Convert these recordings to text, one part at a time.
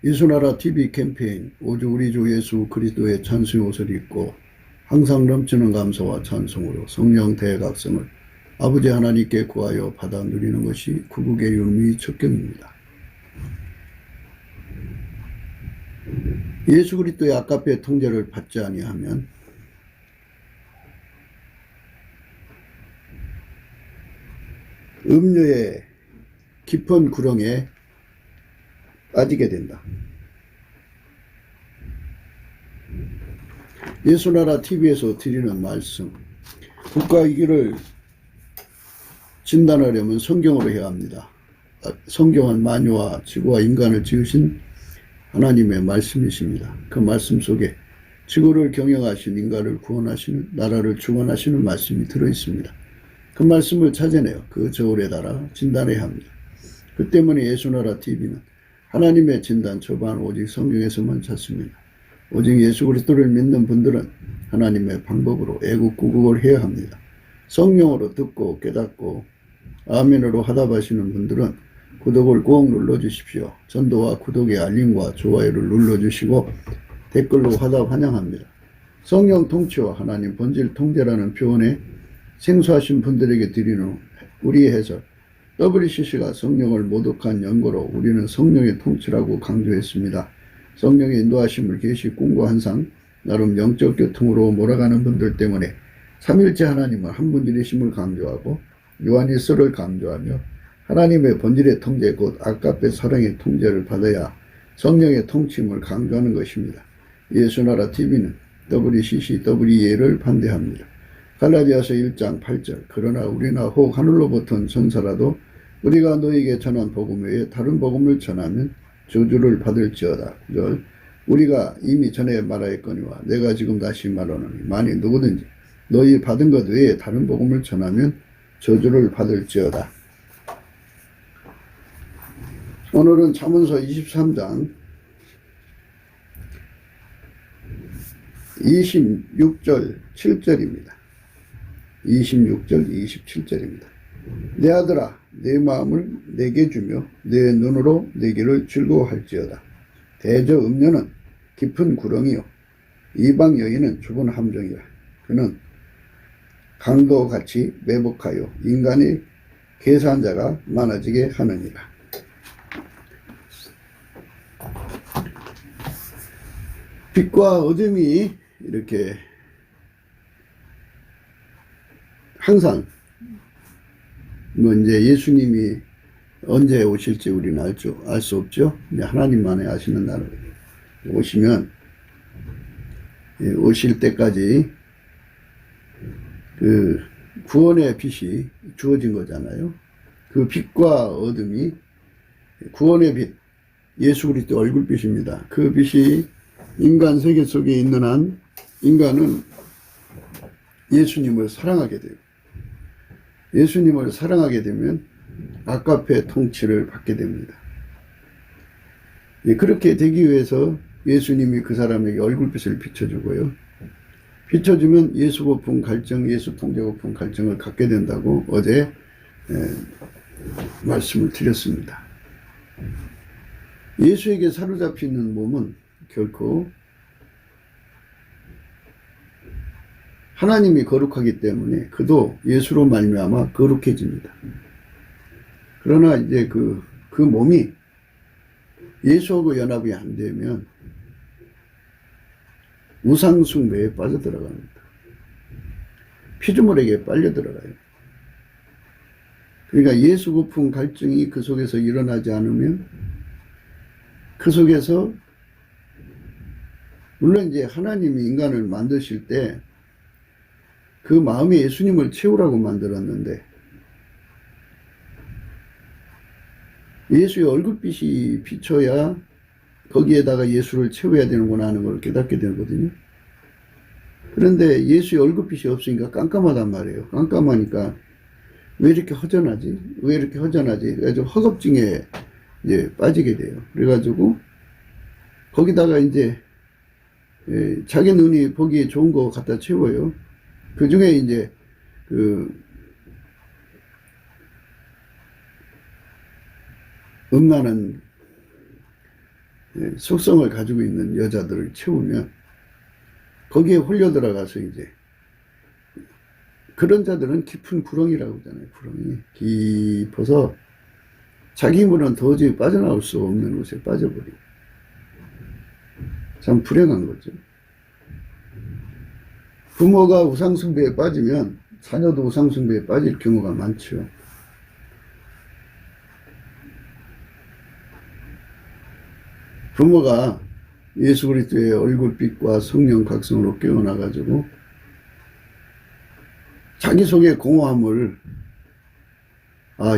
이수나라 TV 캠페인 오직 우리 주 예수 그리스도의 찬송의 옷을 입고 항상 넘치는 감사와 찬송으로 성령 대각성을 아버지 하나님께 구하여 받아 누리는 것이 구국의 율무의 첩경입니다. 예수 그리스도의 아가페 통제를 받지 아니하면 음료의 깊은 구렁에 빠지게 된다. 예수나라 TV에서 드리는 말씀, 국가 위기를 진단하려면 성경으로 해야 합니다. 성경은 만유와 지구와 인간을 지으신 하나님의 말씀이십니다. 그 말씀 속에 지구를 경영하신, 인간을 구원하시는, 나라를 주관하시는 말씀이 들어있습니다. 그 말씀을 찾아내어 그 저울에 달아 진단해야 합니다. 그 때문에 예수나라 TV는 하나님의 진단 처방 오직 성경에서만 찾습니다. 오직 예수 그리스도를 믿는 분들은 하나님의 방법으로 애국구국을 해야 합니다. 성령으로 듣고 깨닫고 아멘으로 화답하시는 분들은 구독을 꼭 눌러주십시오. 전도와 구독의 알림과 좋아요를 눌러주시고 댓글로 화답 환영합니다. 성령 통치와 하나님 본질 통제라는 표현에 생소하신 분들에게 드리는 우리의 해설, WCC가 성령을 모독한 연고로 우리는 성령의 통치라고 강조했습니다. 성령의 인도하심을 계시 꿈과 환상, 나름 영적 교통으로 몰아가는 분들 때문에 삼일째 하나님은 한 분이심을 강조하고 요한일서를 강조하며 하나님의 본질의 통제 곧 아가페 사랑의 통제를 받아야 성령의 통치임을 강조하는 것입니다. 예수나라 TV는 WCC, WEA를 반대합니다. 갈라디아서 1장 8절 그러나 우리나 혹 하늘로부터 전사라도 우리가 너에게 전한 복음 외에 다른 복음을 전하면 저주를 받을지어다. 9절 우리가 이미 전에 말하였거니와 내가 지금 다시 말하노니 만일 누구든지 너희 받은 것 외에 다른 복음을 전하면 저주를 받을지어다. 오늘은 잠언서 23장 26절 7절입니다. 26절 27절입니다. 내 아들아 내 마음을 내게 주며 내 눈으로 내 길을 즐거워할지어다. 대저 음녀는 깊은 구렁이요 이방 여인은 좁은 함정이라. 그는 강도같이 매복하여 인간의 계산자가 많아지게 하느니라. 빛과 어둠이 이렇게 항상 이제 예수님이 언제 오실지 우리는 알 수 없죠. 하나님만이 아시는 날을 오시면 오실 때까지 그 구원의 빛이 주어진 거잖아요. 그 빛과 어둠이 구원의 빛, 예수 그리스도 얼굴빛입니다. 그 빛이 인간 세계 속에 있는 한 인간은 예수님을 사랑하게 돼요. 예수님을 사랑하게 되면 아가페 통치를 받게 됩니다. 그렇게 되기 위해서 예수님이 그 사람에게 얼굴빛을 비춰주고요. 비춰주면 예수 고품 갈증, 예수 통제 고품 갈증을 갖게 된다고 어제 말씀을 드렸습니다. 예수에게 사로잡히는 몸은 결코 하나님이 거룩하기 때문에 그도 예수로 말미암아 거룩해집니다. 그러나 이제 그 몸이 예수하고 연합이 안 되면 우상숭배에 빠져들어갑니다. 피조물에게 빨려 들어가요. 그러니까 예수 고품 갈증이 그 속에서 일어나지 않으면 그 속에서 물론 이제 하나님이 인간을 만드실 때 그 마음에 예수님을 채우라고 만들었는데 예수의 얼굴빛이 비춰야 거기에다가 예수를 채워야 되는구나 하는 걸 깨닫게 되거든요. 그런데 예수의 얼굴빛이 없으니까 깜깜하단 말이에요. 깜깜하니까 왜 이렇게 허전하지? 왜 이렇게 허전하지? 그래가지고 허겁증에 이제 빠지게 돼요. 그래가지고 거기다가 이제 자기 눈이 보기에 좋은 거 갖다 채워요. 그 중에 이제 음란한 속성을 가지고 있는 여자들을 채우면 거기에 홀려 들어가서 이제 그런 자들은 깊은 구렁이라고 하잖아요. 구렁이 깊어서 자기 힘으로는 도저히 빠져나올 수 없는 곳에 빠져버리고 참 불행한 거죠. 부모가 우상숭배에 빠지면 자녀도 우상숭배에 빠질 경우가 많죠. 부모가 예수 그리스도의 얼굴빛과 성령 각성으로 깨어나가지고 자기 속의 공허함을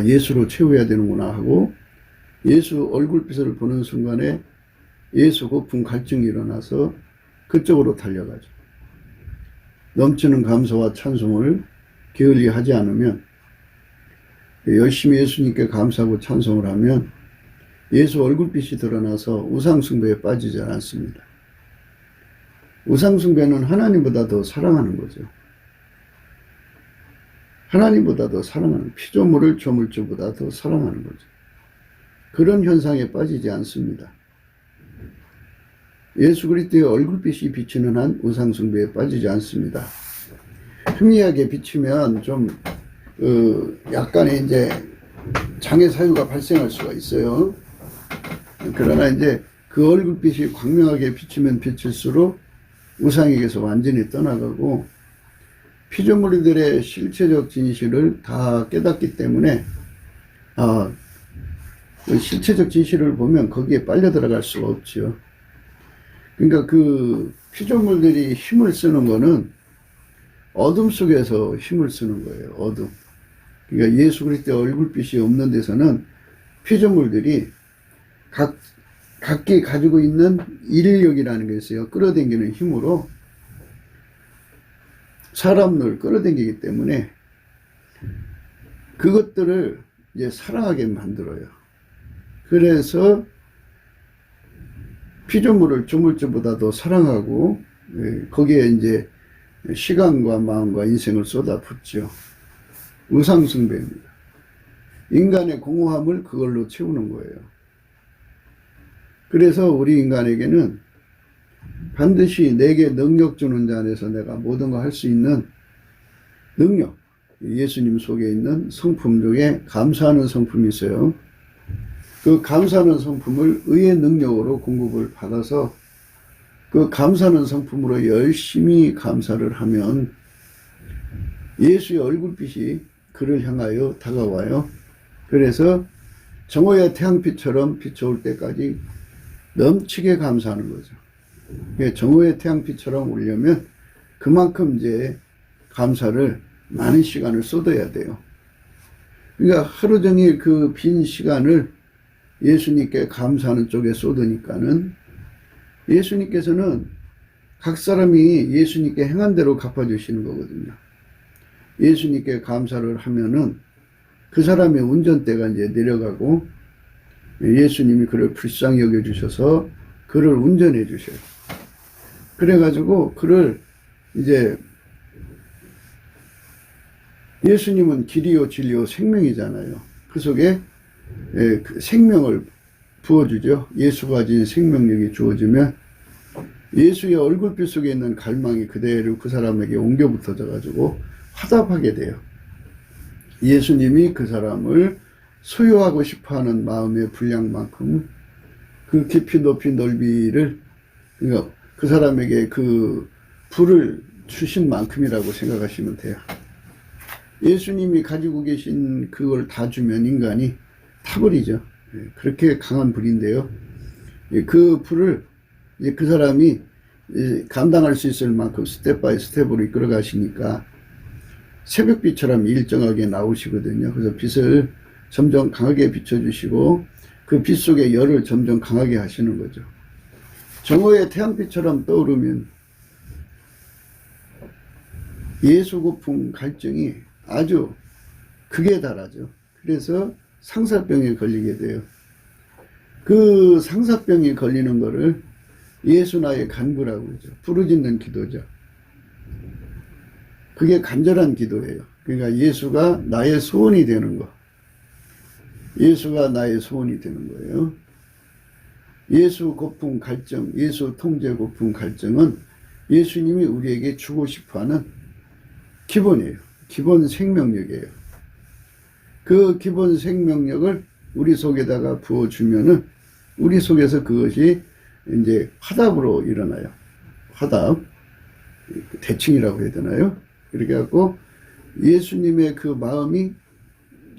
예수로 채워야 되는구나 하고 예수 얼굴빛을 보는 순간에 예수 고픈 갈증이 일어나서 그쪽으로 달려가죠. 넘치는 감사와 찬송을 게을리 하지 않으면 열심히 예수님께 감사하고 찬송을 하면 예수 얼굴빛이 드러나서 우상숭배에 빠지지 않습니다. 우상숭배는 하나님보다 더 사랑하는 거죠. 하나님보다 더 사랑하는, 피조물을 조물주보다 더 사랑하는 거죠. 그런 현상에 빠지지 않습니다. 예수 그리스도의 얼굴빛이 비치는 한 우상숭배에 빠지지 않습니다. 희미하게 비치면 좀 약간의 이제 장애 사유가 발생할 수가 있어요. 그러나 이제 그 얼굴빛이 광명하게 비치면 비칠수록 우상에게서 완전히 떠나가고 피조물들의 실체적 진실을 다 깨닫기 때문에 그 실체적 진실을 보면 거기에 빨려 들어갈 수가 없죠. 그러니까 그 피조물들이 힘을 쓰는 거는 어둠 속에서 힘을 쓰는 거예요. 어둠. 그러니까 예수 그리스도의 얼굴빛이 없는 데서는 피조물들이 각기 가지고 있는 인력이라는 게 있어요. 끌어당기는 힘으로 사람을 끌어당기기 때문에 그것들을 이제 사랑하게 만들어요. 그래서 피조물을 조물주보다 더 사랑하고 거기에 이제 시간과 마음과 인생을 쏟아붓죠. 우상숭배입니다. 인간의 공허함을 그걸로 채우는 거예요. 그래서 우리 인간에게는 반드시 내게 능력 주는 자 안에서 내가 모든 걸 할 수 있는 능력, 예수님 속에 있는 성품 중에 감사하는 성품이 있어요. 그 감사하는 성품을 의의 능력으로 공급을 받아서 그 감사하는 성품으로 열심히 감사를 하면 예수의 얼굴빛이 그를 향하여 다가와요. 그래서 정오의 태양빛처럼 비춰올 때까지 넘치게 감사하는 거죠. 정오의 태양빛처럼 오려면 그만큼 이제 감사를 많은 시간을 쏟아야 돼요. 그러니까 하루 종일 그 빈 시간을 예수님께 감사하는 쪽에 쏟으니까는 예수님께서는 각 사람이 예수님께 행한 대로 갚아주시는 거거든요. 예수님께 감사를 하면은 그 사람의 운전대가 이제 내려가고 예수님이 그를 불쌍히 여겨주셔서 그를 운전해 주셔요. 그래가지고 그를 이제 예수님은 길이요 진리요 생명이잖아요. 그 속에 그 생명을 부어주죠. 예수가 가진 생명력이 주어지면 예수의 얼굴빛 속에 있는 갈망이 그대로 그 사람에게 옮겨 붙어져 가지고 화답하게 돼요. 예수님이 그 사람을 소유하고 싶어하는 마음의 분량만큼 그 깊이 높이 넓이를 그러니까 그 사람에게 그 불을 주신 만큼이라고 생각하시면 돼요. 예수님이 가지고 계신 그걸 다 주면 인간이 타버리죠. 그렇게 강한 불인데요. 그 불을 그 사람이 감당할 수 있을 만큼 스텝 바이 스텝으로 이끌어 가시니까 새벽빛처럼 일정하게 나오시거든요. 그래서 빛을 점점 강하게 비춰주시고 그 빛 속에 열을 점점 강하게 하시는 거죠. 정오의 태양빛처럼 떠오르면 예수 고품 갈증이 아주 극에 달하죠. 그래서 상사병에 걸리게 돼요. 그 상사병이 걸리는 거를 예수 나의 간구라고 그러죠. 부르짖는 기도죠. 그게 간절한 기도예요. 그러니까 예수가 나의 소원이 되는 거. 예수가 나의 소원이 되는 거예요. 예수 고품 갈증, 예수 통제 고품 갈증은 예수님이 우리에게 주고 싶어하는 기본이에요. 기본 생명력이에요. 그 기본 생명력을 우리 속에다가 부어주면은 우리 속에서 그것이 이제 화답으로 일어나요. 화답. 대칭이라고 해야 되나요? 그렇게 갖고 예수님의 그 마음이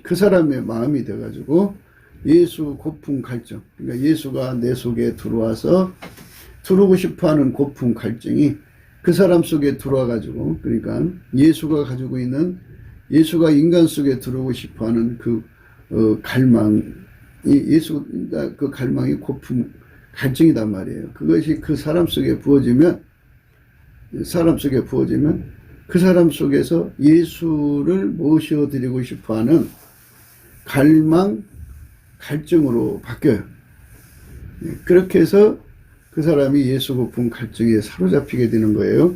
그 사람의 마음이 돼가지고 예수 고품 갈증. 그러니까 예수가 내 속에 들어와서 들어오고 싶어 하는 고품 갈증이 그 사람 속에 들어와가지고 그러니까 예수가 가지고 있는 예수가 인간 속에 들어오고 싶어 하는 그 갈망이 예수가 그 갈망이 고품 갈증이단 말이에요. 그것이 그 사람 속에 부어지면 그 사람 속에서 예수를 모셔드리고 싶어 하는 갈망, 갈증으로 바뀌어요. 그렇게 해서 그 사람이 예수 고품 갈증에 사로잡히게 되는 거예요.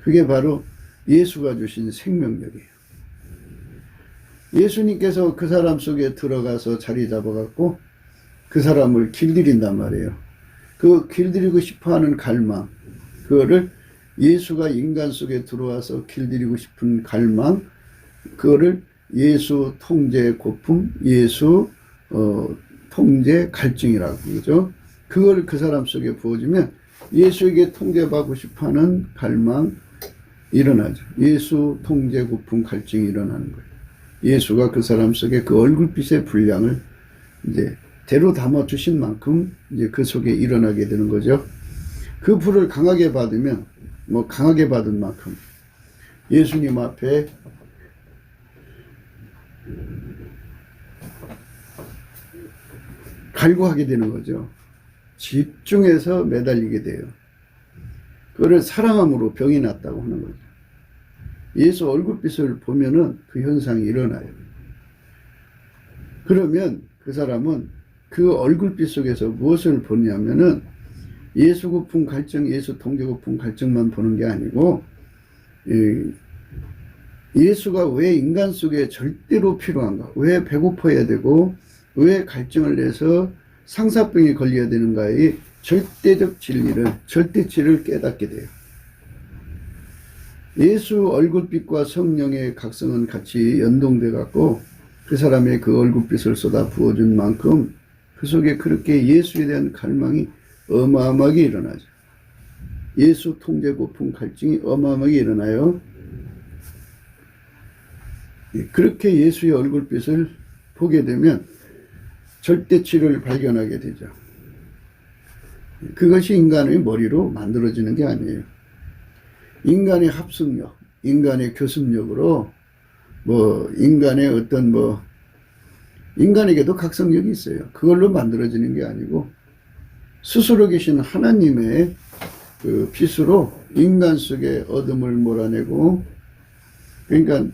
그게 바로 예수가 주신 생명력이에요. 예수님께서 그 사람 속에 들어가서 자리 잡아갖고 그 사람을 길들인단 말이에요. 그 길들이고 싶어 하는 갈망, 그거를 예수가 인간 속에 들어와서 길들이고 싶은 갈망, 그거를 예수 통제 고품, 예수 통제 갈증이라고 그러죠. 그걸 그 사람 속에 부어주면 예수에게 통제받고 싶어하는 갈망 일어나죠. 예수 통제 고품 갈증이 일어나는 거예요. 예수가 그 사람 속에 그 얼굴빛의 분량을 이제 대로 담아 주신 만큼 이제 그 속에 일어나게 되는 거죠. 그 불을 강하게 받으면 강하게 받은 만큼 예수님 앞에 갈구하게 되는 거죠. 집중해서 매달리게 돼요. 그거를 사랑함으로 병이 났다고 하는 거죠. 예수 얼굴빛을 보면은 그 현상이 일어나요. 그러면 그 사람은 그 얼굴빛 속에서 무엇을 보냐면은 예수 고품 갈증, 예수 통제 고품 갈증만 보는 게 아니고 예수가 왜 인간 속에 절대로 필요한가, 왜 배고파야 되고 왜 갈증을 내서 상사병에 걸려야 되는가의 절대적 진리를, 절대치를 깨닫게 돼요. 예수 얼굴빛과 성령의 각성은 같이 연동돼 갖고 그 사람의 그 얼굴빛을 쏟아 부어준 만큼 그 속에 그렇게 예수에 대한 갈망이 어마어마하게 일어나죠. 예수 통제 고품 갈증이 어마어마하게 일어나요. 그렇게 예수의 얼굴빛을 보게 되면 절대치를 발견하게 되죠. 그것이 인간의 머리로 만들어지는 게 아니에요. 인간의 합성력, 인간의 교습력으로 인간의 어떤 인간에게도 각성력이 있어요. 그걸로 만들어지는 게 아니고 스스로 계신 하나님의 그 빛으로 인간 속에 어둠을 몰아내고, 그러니까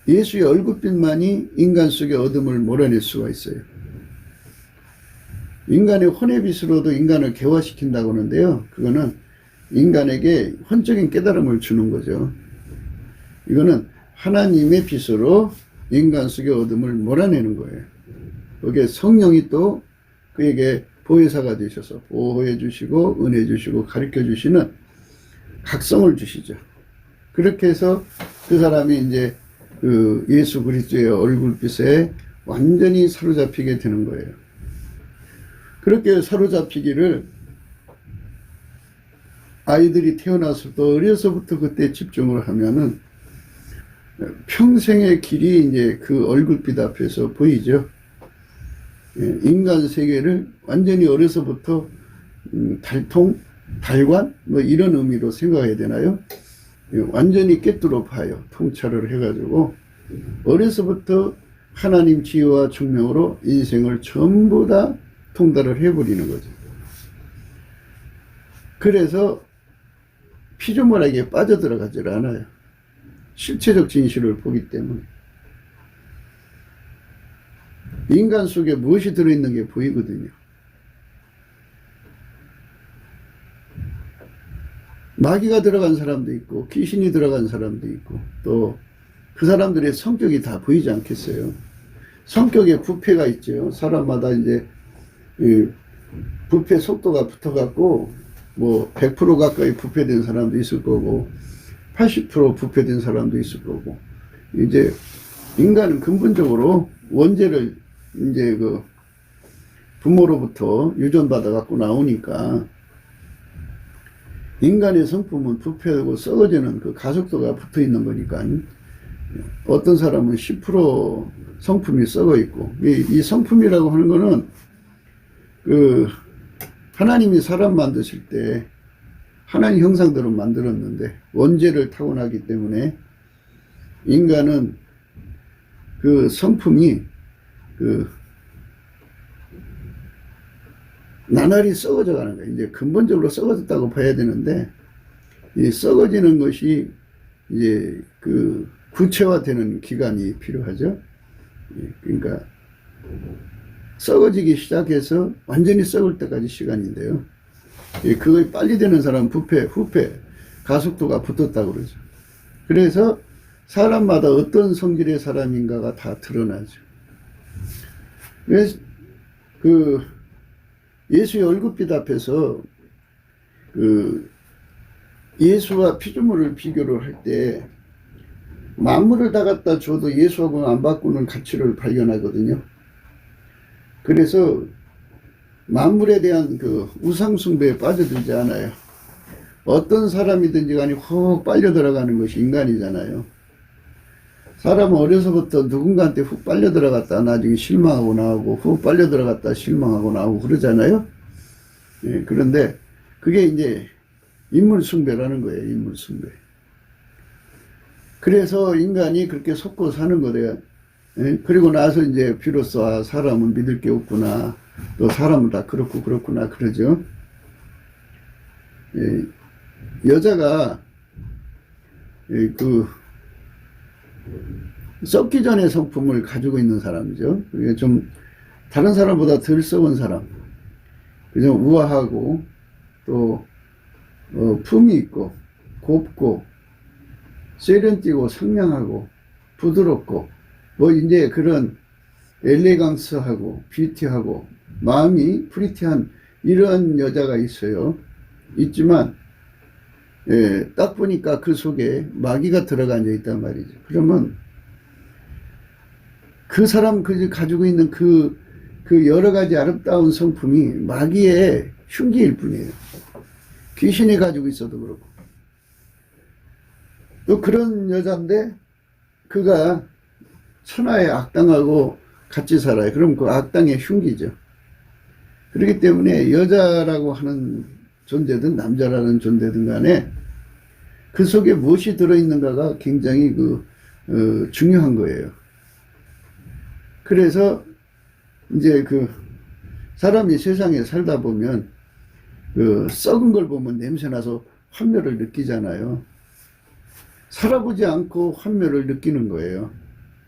예수의 얼굴빛만이 인간 속에 어둠을 몰아낼 수가 있어요. 인간의 혼의 빛으로도 인간을 개화시킨다고 하는데요. 그거는 인간에게 혼적인 깨달음을 주는 거죠. 이거는 하나님의 빛으로 인간 속의 어둠을 몰아내는 거예요. 거기에 성령이 또 그에게 보혜사가 되셔서 보호해 주시고 은혜 주시고 가르쳐 주시는 각성을 주시죠. 그렇게 해서 그 사람이 이제 그 예수 그리스도의 얼굴빛에 완전히 사로잡히게 되는 거예요. 그렇게 사로잡히기를 아이들이 태어나서도 어려서부터 그때 집중을 하면은 평생의 길이 이제 그 얼굴빛 앞에서 보이죠. 인간 세계를 완전히 어려서부터 달통, 달관 이런 의미로 생각해야 되나요? 완전히 꿰뚫어 봐요. 통찰을 해가지고 어려서부터 하나님 지혜와 총명으로 인생을 전부 다 통달을 해버리는 거죠. 그래서 피조물에게 빠져들어가질 않아요. 실체적 진실을 보기 때문에. 인간 속에 무엇이 들어있는 게 보이거든요. 마귀가 들어간 사람도 있고 귀신이 들어간 사람도 있고 또 그 사람들의 성격이 다 보이지 않겠어요. 성격에 부패가 있죠. 사람마다 이제 부패 속도가 붙어갖고 뭐 100% 가까이 부패된 사람도 있을 거고 80% 부패된 사람도 있을 거고 이제 인간은 근본적으로 원죄를 이제 그 부모로부터 유전받아 갖고 나오니까 인간의 성품은 부패하고 썩어지는 그 가속도가 붙어 있는 거니까 어떤 사람은 10% 성품이 썩어 있고 이 성품이라고 하는 거는 그 하나님이 사람 만드실 때 하나님 형상대로 만들었는데 원죄를 타고나기 때문에 인간은 그 성품이 그 나날이 썩어져 가는 거예요. 이제 근본적으로 썩어졌다고 봐야 되는데 이 썩어지는 것이 이제 그 구체화되는 기간이 필요하죠. 그러니까 썩어지기 시작해서 완전히 썩을 때까지 시간인데요. 그거 빨리 되는 사람은 부패, 후패, 가속도가 붙었다고 그러죠. 그래서 사람마다 어떤 성질의 사람인가가 다 드러나죠. 그래서 그 예수의 얼굴빛 앞에서 그 예수와 피조물을 비교를 할 때 만물을 다 갖다 줘도 예수하고는 안 바꾸는 가치를 발견하거든요. 그래서 만물에 대한 그 우상숭배에 빠져들지 않아요. 어떤 사람이든지 간에 훅 빨려 들어가는 것이 인간이잖아요. 사람은 어려서부터 누군가한테 훅 빨려 들어갔다 나중에 실망하고 나오고 훅 빨려 들어갔다 실망하고 나오고 그러잖아요. 예, 그런데 그게 이제 인물숭배라는 거예요. 인물숭배. 그래서 인간이 그렇게 속고 사는 거래요. 예? 그리고 나서 이제 비로소 아, 사람은 믿을 게 없구나. 또 사람은 다 그렇고 그렇구나 그러죠. 예, 여자가 예, 그 썩기 전에 성품을 가지고 있는 사람이죠. 그게 좀 다른 사람보다 덜 썩은 사람, 좀 우아하고 또 품이 있고 곱고 세련되고 상냥하고 부드럽고 뭐 이제 그런 엘레강스하고 뷰티하고 마음이 프리티한 이런 여자가 있어요. 있지만 예, 딱 보니까 그 속에 마귀가 들어가 앉아 있단 말이죠. 그러면 그 사람 가지고 있는 그 여러 가지 아름다운 성품이 마귀의 흉기일 뿐이에요. 귀신이 가지고 있어도 그렇고. 또 그런 여자인데 그가 천하의 악당하고 같이 살아요. 그럼 그 악당의 흉기죠. 그렇기 때문에 여자라고 하는 존재든 남자라는 존재든 간에 그 속에 무엇이 들어있는가가 굉장히 중요한 거예요. 그래서 이제 사람이 세상에 살다 보면 썩은 걸 보면 냄새나서 환멸을 느끼잖아요. 살아보지 않고 환멸을 느끼는 거예요.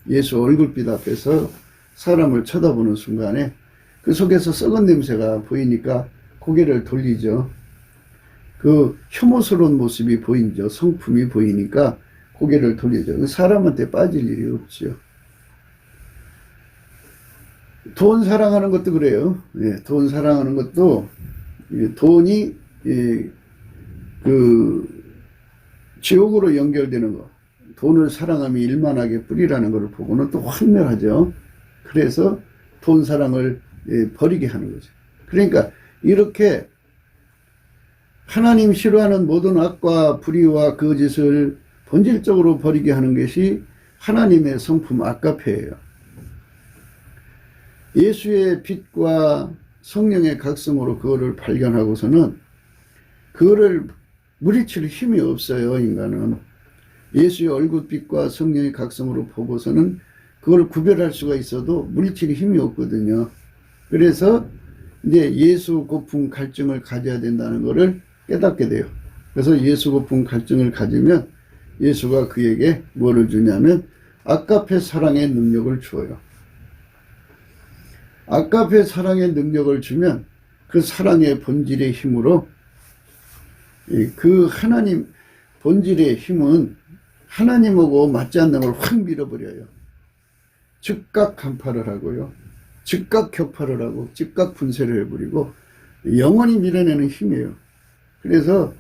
예수 얼굴빛 앞에서 사람을 쳐다보는 순간에 그 속에서 썩은 냄새가 보이니까 고개를 돌리죠. 그 혐오스러운 모습이 보이죠. 성품이 보이니까 고개를 돌리죠. 사람한테 빠질 일이 없죠. 돈 사랑하는 것도 그래요. 예, 돈 사랑하는 것도 돈이 지옥으로 연결되는 거. 돈을 사랑하면 일만하게 뿌리라는 것을 보고는 또 환멸하죠. 그래서 돈 사랑을 버리게 하는 거죠. 그러니까 이렇게 하나님 싫어하는 모든 악과 불의와 거짓을 본질적으로 버리게 하는 것이 하나님의 성품 아가페예요. 예수의 빛과 성령의 각성으로 그거를 발견하고서는 그거를 물리칠 힘이 없어요. 인간은 예수의 얼굴빛과 성령의 각성으로 보고서는 그걸 구별할 수가 있어도 물리칠 힘이 없거든요. 그래서 이제 예수 고품 갈증을 가져야 된다는 것을 깨닫게 돼요. 그래서 예수 고품 갈증을 가지면 예수가 그에게 뭐를 주냐면 아가페 사랑의 능력을 주어요. 아가페 사랑의 능력을 주면 그 사랑의 본질의 힘으로 그 하나님 본질의 힘은 하나님하고 맞지 않는 걸 확 밀어버려요. 즉각 간파를 하고요. 즉각 격파를 하고 즉각 분쇄를 해버리고 영원히 밀어내는 힘이에요. 그래서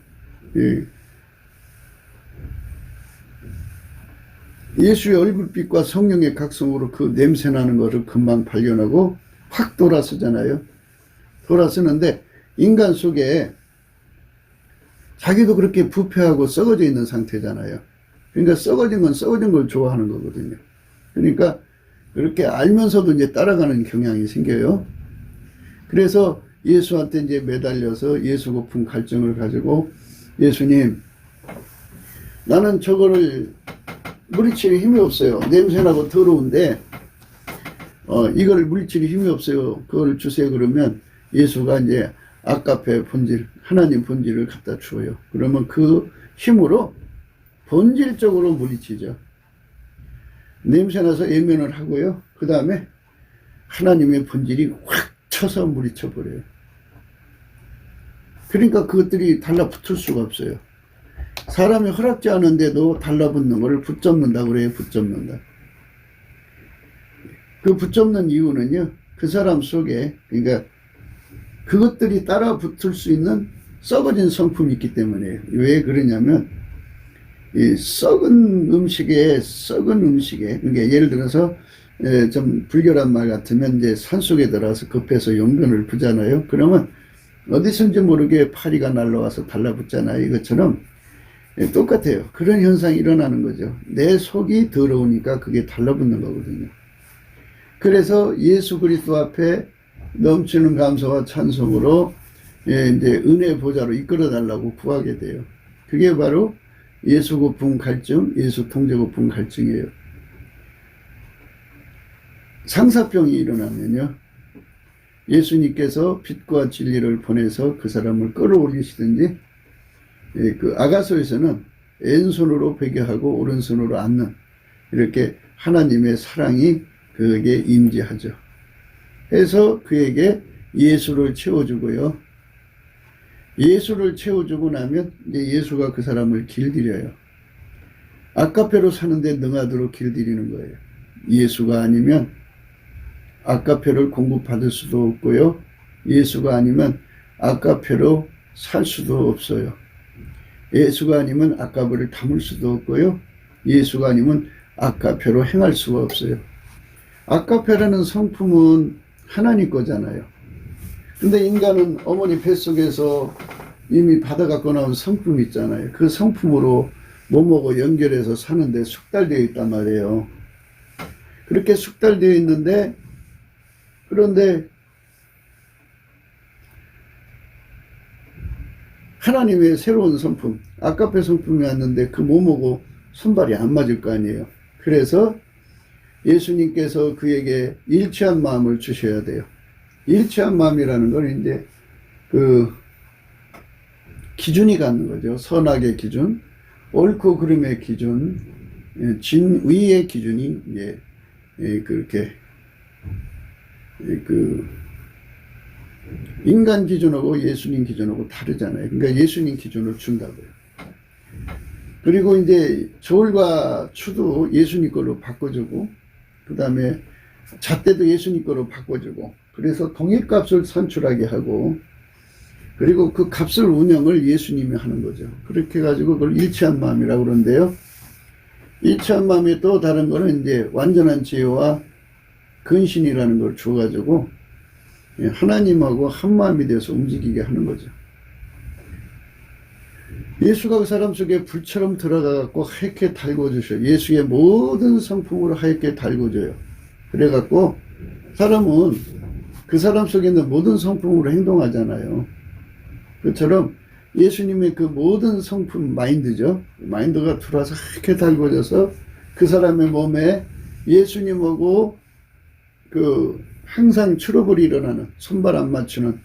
예수의 얼굴빛과 성령의 각성으로 그 냄새나는 것을 금방 발견하고 확 돌아서잖아요. 돌아서는데 인간 속에 자기도 그렇게 부패하고 썩어져 있는 상태잖아요. 그러니까 썩어진 건 썩어진 걸 좋아하는 거거든요. 그러니까 그렇게 알면서도 이제 따라가는 경향이 생겨요. 그래서 예수한테 이제 매달려서 예수 고픈 갈증을 가지고 예수님, 나는 저거를 물리칠 힘이 없어요. 냄새나고 더러운데 이걸 물리칠 힘이 없어요. 그걸 주세요. 그러면 예수가 이제 아까페 본질, 하나님 본질을 갖다 주어요. 그러면 그 힘으로 본질적으로 물리치죠. 냄새나서 예면을 하고요. 그 다음에 하나님의 본질이 확 쳐서 물리쳐 버려요. 그러니까 그것들이 달라붙을 수가 없어요. 사람이 허락지 않은데도 달라붙는 것을 붙잡는다 그래요. 붙잡는다. 그 붙잡는 이유는요, 그 사람 속에, 그러니까 그것들이 따라 붙을 수 있는 썩어진 성품이 있기 때문에요. 왜 그러냐면 이 썩은 음식에, 그러니까 예를 들어서 좀 불결한 말 같으면 이제 산속에 들어가서 급해서 용변을 부잖아요. 그러면 어디선지 모르게 파리가 날라와서 달라붙잖아요. 이것처럼 똑같아요. 그런 현상이 일어나는 거죠. 내 속이 더러우니까 그게 달라붙는 거거든요. 그래서 예수 그리스도 앞에 넘치는 감사와 찬송으로 이제 은혜 보좌로 이끌어 달라고 구하게 돼요. 그게 바로 예수 고품 갈증, 예수 통제 고품 갈증이에요. 상사병이 일어나면요, 예수님께서 빛과 진리를 보내서 그 사람을 끌어올리시든지, 그 아가서에서는 왼손으로 베개하고 오른손으로 안는 이렇게 하나님의 사랑이 그에게 임재하죠. 해서 그에게 예수를 채워주고요. 예수를 채워주고 나면 이제 예수가 그 사람을 길들여요. 아카페로 사는데 능하도록 길들이는 거예요. 예수가 아니면 아카페를 공급받을 수도 없고요. 예수가 아니면 아카페로 살 수도 없어요. 예수가 아니면 아카페를 담을 수도 없고요. 예수가 아니면 아카페로 행할 수가 없어요. 아카페라는 성품은 하나님 거잖아요. 근데 인간은 어머니 뱃속에서 이미 받아갖고 나온 성품이 있잖아요. 그 성품으로 몸하고 연결해서 사는데 숙달되어 있단 말이에요. 그렇게 숙달되어 있는데, 그런데 하나님의 새로운 성품, 아카페 성품이 왔는데 그 몸하고 손발이 안 맞을 거 아니에요. 그래서 예수님께서 그에게 일치한 마음을 주셔야 돼요. 일치한 마음이라는 건 이제 그 기준이 갖는 거죠. 선악의 기준, 옳고 그름의 기준, 진위의 기준이 그렇게 그 인간 기준하고 예수님 기준하고 다르잖아요. 그러니까 예수님 기준을 준다고요. 그리고 이제 저울과 추도 예수님 걸로 바꿔주고, 그 다음에 잣대도 예수님 걸로 바꿔주고, 그래서 동일값을 산출하게 하고, 그리고 그 값을 운영을 예수님이 하는 거죠. 그렇게 해가지고 그걸 일치한 마음이라고 그러는데요. 일치한 마음이 또 다른 거는 이제 완전한 지혜와 근신이라는 걸 줘가지고 하나님하고 한 마음이 돼서 움직이게 하는 거죠. 예수가 그 사람 속에 불처럼 들어가갖고 하얗게 달궈주셔요. 예수의 모든 성품으로 하얗게 달궈줘요. 그래갖고 사람은 그 사람 속에 있는 모든 성품으로 행동하잖아요. 그처럼 예수님의 그 모든 성품, 마인드죠. 마인드가 들어와서 하얗게 달궈져서 그 사람의 몸에 예수님하고 그 항상 트러블이 일어나는, 손발 안 맞추는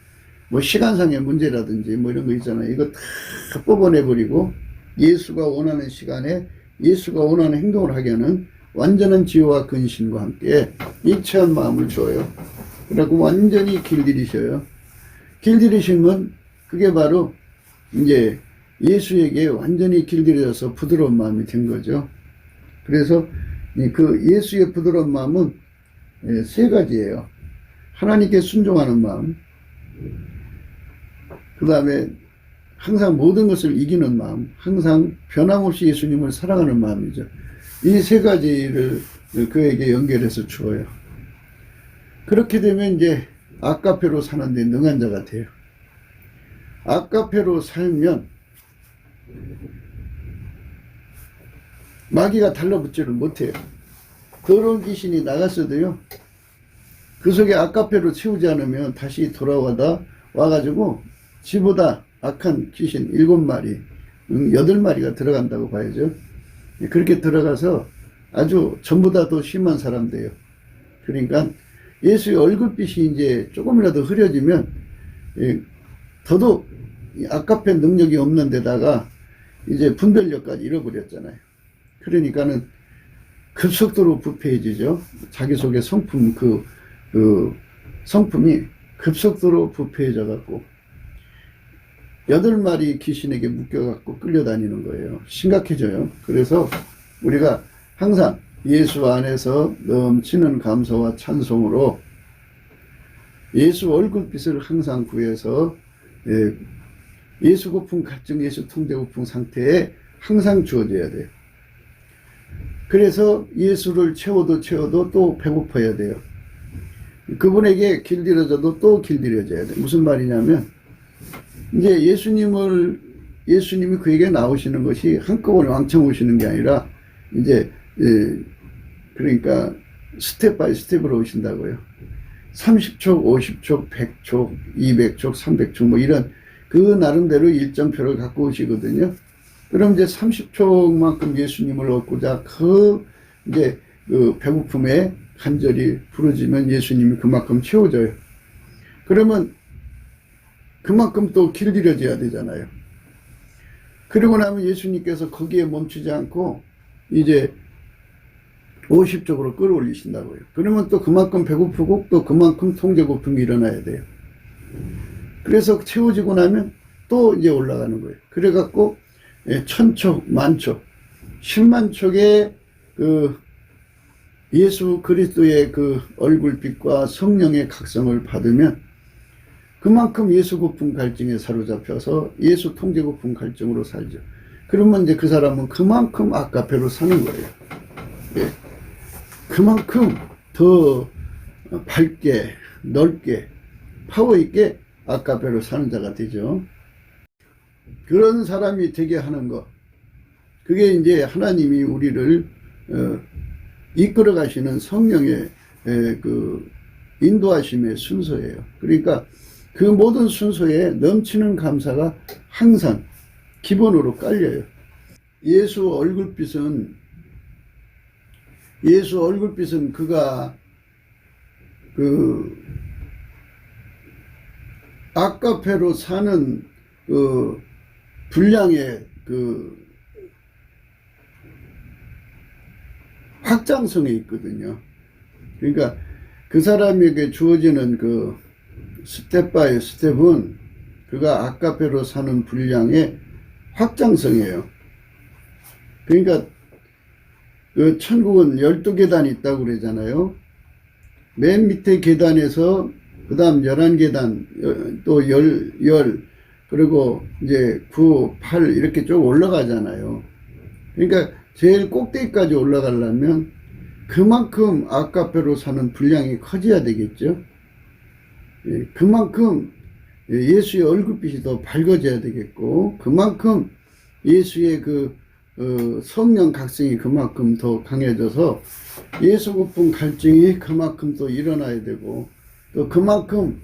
뭐 시간상의 문제라든지 뭐 이런 거 있잖아요. 이거 다 뽑아내버리고 예수가 원하는 시간에 예수가 원하는 행동을 하게 하는 완전한 지혜와 근신과 함께 일치한 마음을 줘요. 그래갖고 완전히 길들이셔요. 길들이시면 그게 바로 이제 예수에게 완전히 길들여져서 부드러운 마음이 된 거죠. 그래서 그 예수의 부드러운 마음은 세 가지예요. 하나님께 순종하는 마음, 그 다음에 항상 모든 것을 이기는 마음, 항상 변함없이 예수님을 사랑하는 마음이죠. 이 세 가지를 그에게 연결해서 주어요. 그렇게 되면 이제 아까페로 사는데 능한 자가 돼요. 아까페로 살면 마귀가 달라붙지를 못해요. 더러운 귀신이 나갔어도요, 그 속에 아까페로 채우지 않으면 다시 돌아와다 와가지고 지보다 악한 귀신 7마리, 8마리가 들어간다고 봐야죠. 그렇게 들어가서 아주 전보다 더 심한 사람 돼요. 그러니까 예수의 얼굴빛이 이제 조금이라도 흐려지면 더더욱 아까페 능력이 없는 데다가 이제 분별력까지 잃어버렸잖아요. 그러니까는 급속도로 부패해지죠. 자기 속의 성품, 성품이 급속도로 부패해져 갖고 8마리 귀신에게 묶여갖고 끌려다니는 거예요. 심각해져요. 그래서 우리가 항상 예수 안에서 넘치는 감사와 찬송으로 예수 얼굴빛을 항상 구해서 예수 고풍 갈증, 예수 통제 고풍 상태에 항상 주어져야 돼요. 그래서 예수를 채워도 또 배고파야 돼요. 그분에게 길들여져도 또 길들여져야 돼요. 무슨 말이냐면 이제 예수님이 그에게 나오시는 것이 한꺼번에 왕창 오시는 게 아니라 이제 그러니까 스텝 바이 스텝으로 오신다고요. 30촉, 50촉, 100촉, 200촉, 300촉 뭐 이런 그 나름대로 일정표를 갖고 오시거든요. 그럼 이제 30촉만큼 예수님을 얻고자 이제 그 배고픔에 간절히 부르짖으면 예수님이 그만큼 채워져요. 그러면 그만큼 또 길들여져야 되잖아요. 그러고 나면 예수님께서 거기에 멈추지 않고 이제 50쪽으로 끌어올리신다고요. 그러면 또 그만큼 배고프고 또 그만큼 통제 고통이 일어나야 돼요. 그래서 채워지고 나면 또 이제 올라가는 거예요. 그래갖고 1000촉, 10,000촉, 100,000촉의 그 예수 그리스도의 그 얼굴빛과 성령의 각성을 받으면 그만큼 예수 고풍 갈증에 사로잡혀서 예수 통제 고풍 갈증으로 살죠. 그러면 이제 그 사람은 그만큼 아까페로 사는 거예요. 예. 그만큼 더 밝게, 넓게, 파워 있게 아까페로 사는 자가 되죠. 그런 사람이 되게 하는 것, 그게 이제 하나님이 우리를 이끌어 가시는 성령의 그 인도하심의 순서예요. 그러니까 그 모든 순서에 넘치는 감사가 항상 기본으로 깔려요. 예수 얼굴빛은 그가 그 아까페로 사는 그 분량의 그 확장성에 있거든요. 그러니까 그 사람에게 주어지는 그 스텝 바이 스텝은 그가 아까페로 사는 분량의 확장성이에요. 그러니까 그 천국은 12계단이 있다고 그러잖아요. 맨 밑에 계단에서 그 다음 11계단 또 10 그리고 이제 9, 8 이렇게 쭉 올라가잖아요. 그러니까 제일 꼭대기까지 올라가려면 그만큼 아까페로 사는 분량이 커져야 되겠죠. 그만큼 예수의 얼굴빛이 더 밝아져야 되겠고, 그만큼 예수의 그 성령 각성이 그만큼 더 강해져서 예수 고풍 갈증이 그만큼 또 일어나야 되고, 또 그만큼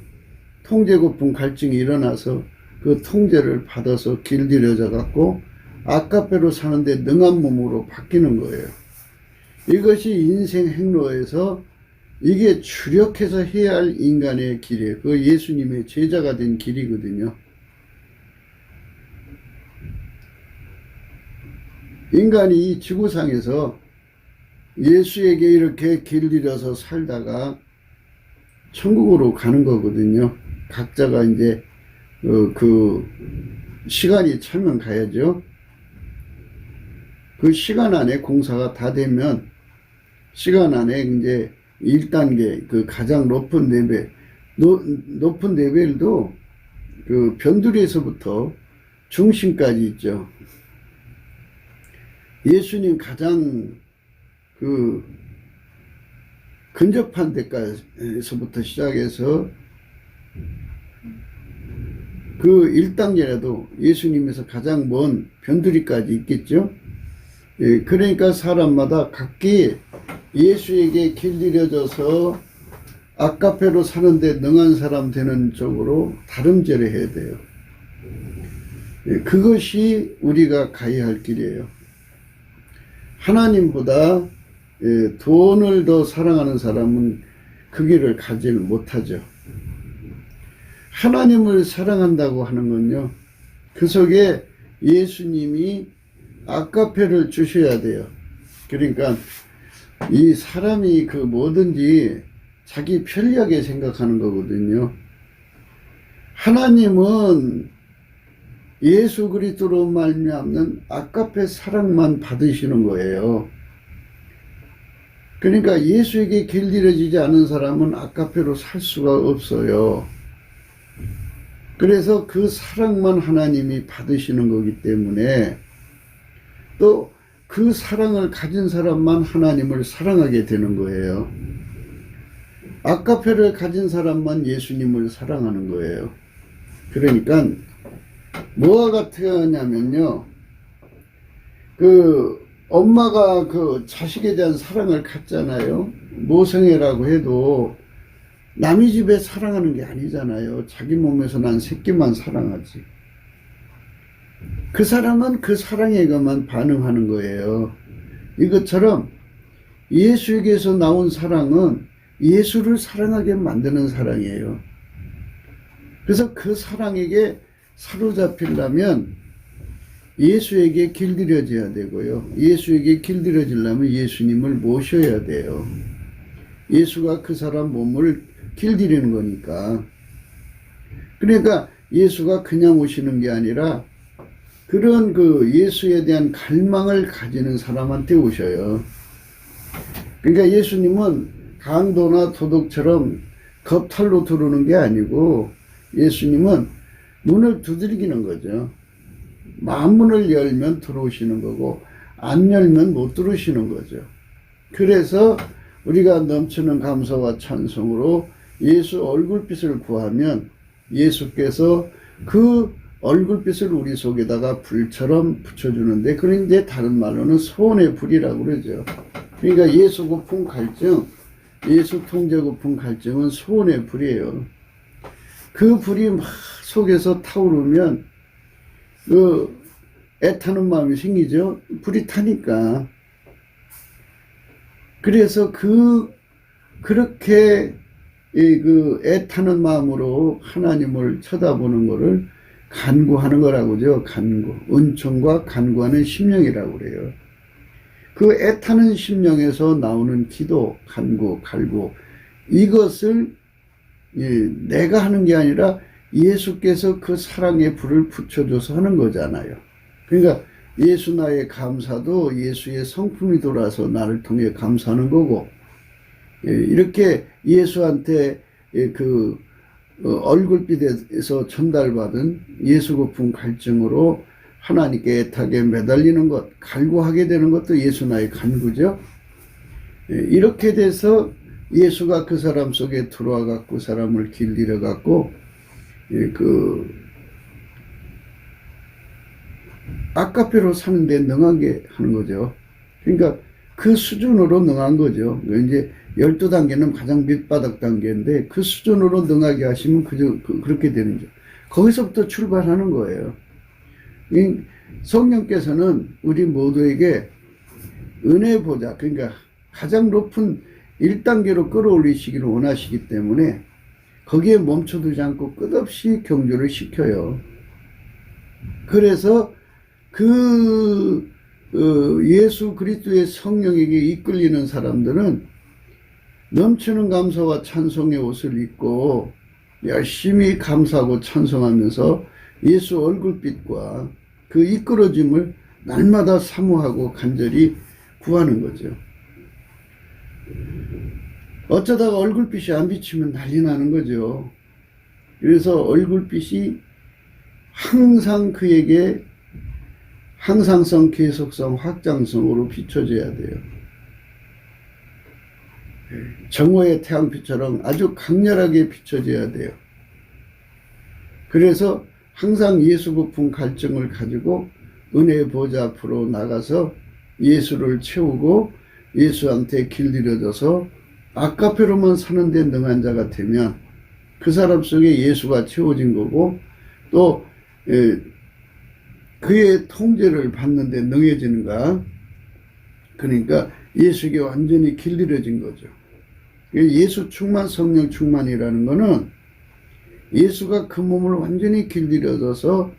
통제 고풍 갈증이 일어나서 그 통제를 받아서 길들여져 갖고 아까페로 사는데 능한 몸으로 바뀌는 거예요. 이것이 인생 행로에서 이게 주력해서 해야 할 인간의 길이에요. 그 예수님의 제자가 된 길이거든요. 인간이 이 지구상에서 예수에게 이렇게 길들여서 살다가 천국으로 가는 거거든요. 각자가 이제 그 시간이 차면 가야죠. 그 시간 안에 공사가 다 되면 시간 안에 이제 1단계 그 가장 높은 레벨, 높은 레벨도 그 변두리에서부터 중심까지 있죠. 예수님 가장 그 근접한 데까지서부터 시작해서 그 1단계라도 예수님에서 가장 먼 변두리까지 있겠죠. 예, 그러니까 사람마다 각기 예수에게 길들여져서 아카페로 사는데 능한 사람 되는 쪽으로 다름질을 해야 돼요. 예, 그것이 우리가 가야 할 길이에요. 하나님보다 예, 돈을 더 사랑하는 사람은 그 길을 가지 못하죠. 하나님을 사랑한다고 하는 건요, 그 속에 예수님이 아카페를 주셔야 돼요. 그러니까 이 사람이 그 뭐든지 자기 편리하게 생각하는 거거든요. 하나님은 예수 그리스도로 말미암는 아카페 사랑만 받으시는 거예요. 그러니까 예수에게 길들여지지 않은 사람은 아카페로 살 수가 없어요. 그래서 그 사랑만 하나님이 받으시는 거기 때문에 또 그 사랑을 가진 사람만 하나님을 사랑하게 되는 거예요. 아카페를 가진 사람만 예수님을 사랑하는 거예요. 그러니까 뭐와 같으냐면요, 그 엄마가 그 자식에 대한 사랑을 갖잖아요. 모성애라고 해도 남의 집에 사랑하는 게 아니잖아요. 자기 몸에서 난 새끼만 사랑하지. 그 사람은 그 사랑에게만 반응하는 거예요. 이것처럼 예수에게서 나온 사랑은 예수를 사랑하게 만드는 사랑이에요. 그래서 그 사랑에게 사로잡히려면 예수에게 길들여져야 되고요. 예수에게 길들여지려면 예수님을 모셔야 돼요. 예수가 그 사람 몸을 길들이는 거니까. 그러니까 예수가 그냥 오시는 게 아니라 그런 그 예수에 대한 갈망을 가지는 사람한테 오셔요. 그러니까 예수님은 강도나 도둑처럼 겁탈로 들어오는 게 아니고 예수님은 문을 두드리기는 거죠. 마음문을 열면 들어오시는 거고 안 열면 못 들어오시는 거죠. 그래서 우리가 넘치는 감사와 찬송으로 예수 얼굴빛을 구하면 예수께서 그 얼굴빛을 우리 속에다가 불처럼 붙여주는데, 그런데 다른 말로는 소원의 불이라고 그러죠. 그러니까 예수 고픈 갈증, 예수 통제 고픈 갈증은 소원의 불이에요. 그 불이 막 속에서 타오르면 그 애타는 마음이 생기죠. 불이 타니까. 그래서 그렇게 그 애타는 마음으로 하나님을 쳐다보는 거를 간구하는 거라고죠. 간구. 은총과 간구하는 심령이라고 그래요. 그 애타는 심령에서 나오는 기도, 간구, 갈구, 이것을 내가 하는 게 아니라 예수께서 그 사랑의 불을 붙여줘서 하는 거잖아요. 그러니까 예수 나의 감사도 예수의 성품이 돌아서 나를 통해 감사하는 거고, 이렇게 예수한테 그 얼굴빛에서 전달받은 예수 고픈 갈증으로 하나님께 애타게 매달리는 것, 갈구하게 되는 것도 예수 나의 간구죠. 이렇게 돼서 예수가 그 사람 속에 들어와 갖고 사람을 길들여 갖고 그 아카페로 사는데 능하게 하는 거죠. 그러니까 그 수준으로 능한 거죠. 이제 12단계는 가장 밑바닥 단계인데 그 수준으로 능하게 하시면 그렇게 되는 거죠. 거기서부터 출발하는 거예요. 성령께서는 우리 모두에게 은혜 보좌, 그러니까 가장 높은 1단계로 끌어올리시기를 원하시기 때문에 거기에 멈춰두지 않고 끝없이 경주를 시켜요. 그래서 예수 그리스도의 성령에게 이끌리는 사람들은 넘치는 감사와 찬송의 옷을 입고 열심히 감사하고 찬송하면서 예수 얼굴빛과 그 이끌어짐을 날마다 사모하고 간절히 구하는 거죠. 어쩌다가 얼굴빛이 안 비치면 난리 나는 거죠. 그래서 얼굴빛이 항상 그에게 항상성, 계속성, 확장성으로 비춰져야 돼요. 정오의 태양빛처럼 아주 강렬하게 비춰져야 돼요. 그래서 항상 예수 부품 갈증을 가지고 은혜의 보좌 앞으로 나가서 예수를 채우고 예수한테 길들여져서 아카페로만 사는 데 능한 자가 되면 그 사람 속에 예수가 채워진 거고 또 그의 통제를 받는 데 능해지는가. 그러니까 예수에게 완전히 길들여진 거죠. 예수 충만, 성령 충만이라는 거는 예수가 그 몸을 완전히 길들여져서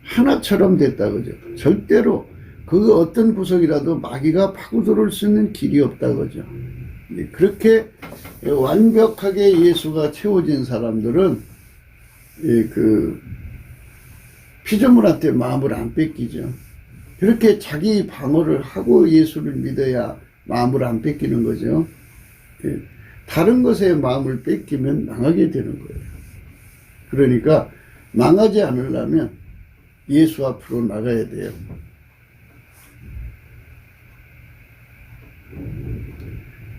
하나처럼 됐다 그죠. 절대로 그 어떤 구석이라도 마귀가 파고들을 수 있는 길이 없다 그죠. 그렇게 완벽하게 예수가 채워진 사람들은 그 피조물한테 마음을 안 뺏기죠. 그렇게 자기 방어를 하고 예수를 믿어야 마음을 안 뺏기는 거죠. 다른 것에 마음을 뺏기면 망하게 되는 거예요. 그러니까 망하지 않으려면 예수 앞으로 나가야 돼요.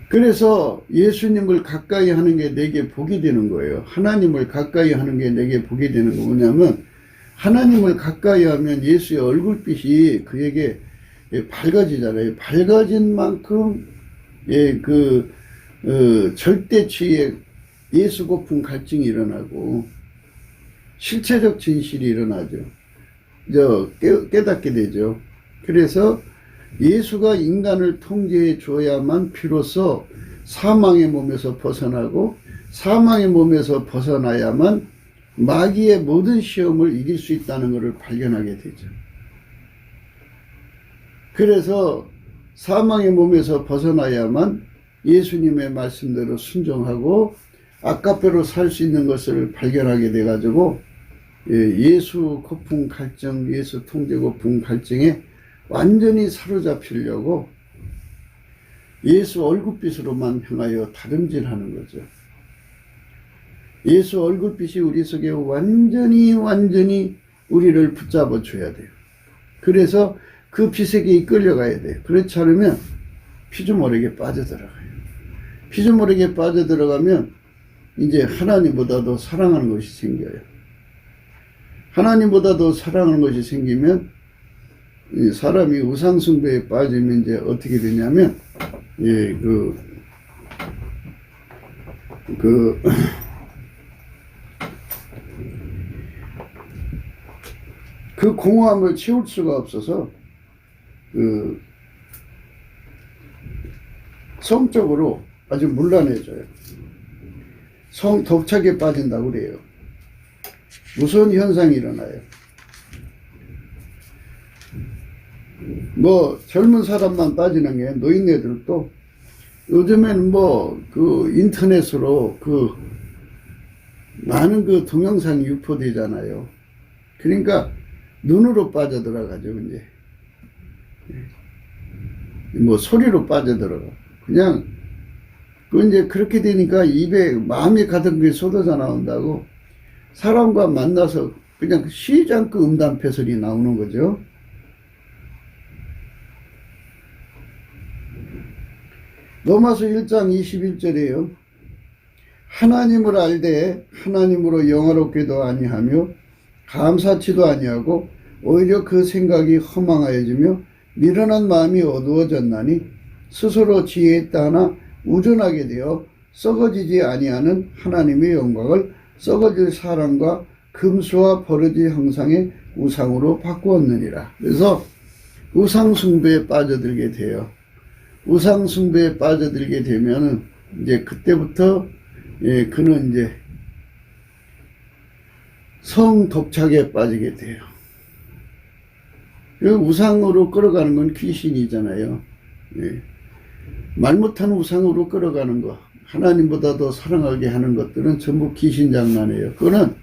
그래서 예수님을 가까이 하는 게 내게 복이 되는 거예요. 하나님을 가까이 하는 게 내게 복이 되는 거 뭐냐면 하나님을 가까이 하면 예수의 얼굴빛이 그에게 밝아지잖아요. 밝아진 만큼 절대치의 예수 고품 갈증이 일어나고 실체적 진실이 일어나죠. 깨닫게 되죠. 그래서 예수가 인간을 통제해 줘야만 비로소 사망의 몸에서 벗어나고 사망의 몸에서 벗어나야만 마귀의 모든 시험을 이길 수 있다는 것을 발견하게 되죠. 그래서 사망의 몸에서 벗어나야만 예수님의 말씀대로 순종하고 아까페로 살 수 있는 것을 발견하게 돼가지고 예수 고품 갈증, 예수 통제 고품 갈증에 완전히 사로잡히려고 예수 얼굴빛으로만 향하여 다름질하는 거죠. 예수 얼굴빛이 우리 속에 완전히 우리를 붙잡아 줘야 돼요. 그래서 그 빛에게 이끌려가야 돼요. 그렇지 않으면 피조물에게 빠져들어가요. 피조물에게 빠져들어가면 이제 하나님보다도 사랑하는 것이 생겨요. 하나님보다도 사랑하는 것이 생기면 사람이 우상숭배에 빠지면 이제 어떻게 되냐면 그 공허함을 채울 수가 없어서 성적으로 아주 문란해져요. 성 덕착에 빠진다고 그래요. 무서운 현상이 일어나요. 뭐 젊은 사람만 빠지는 게 노인네들도 요즘엔 인터넷으로 많은 동영상이 유포되잖아요. 그러니까 눈으로 빠져들어가죠. 이제 소리로 빠져들어가. 그냥 이제 그렇게 되니까 입에 마음이 가득 게 쏟아져 나온다고 사람과 만나서 그냥 쉬지 않고 음담패설이 나오는 거죠. 로마서 1장 21절이에요. 하나님을 알되 하나님으로 영화롭게도 아니하며 감사치도 아니하고 오히려 그 생각이 허망하여지며 미련한 마음이 어두워졌나니 스스로 지혜에 있다 하나 우존하게 되어 썩어지지 아니하는 하나님의 영광을 썩어질 사람과 금수와 버러지 형상의 우상으로 바꾸었느니라. 그래서 우상숭배에 빠져들게 돼요. 우상숭배에 빠져들게 되면은 이제 그때부터 그는 이제 성독착에 빠지게 돼요. 우상으로 끌어가는 건 귀신이잖아요. 말 못한 우상으로 끌어가는 거, 하나님보다 더 사랑하게 하는 것들은 전부 귀신 장난이에요. 그거는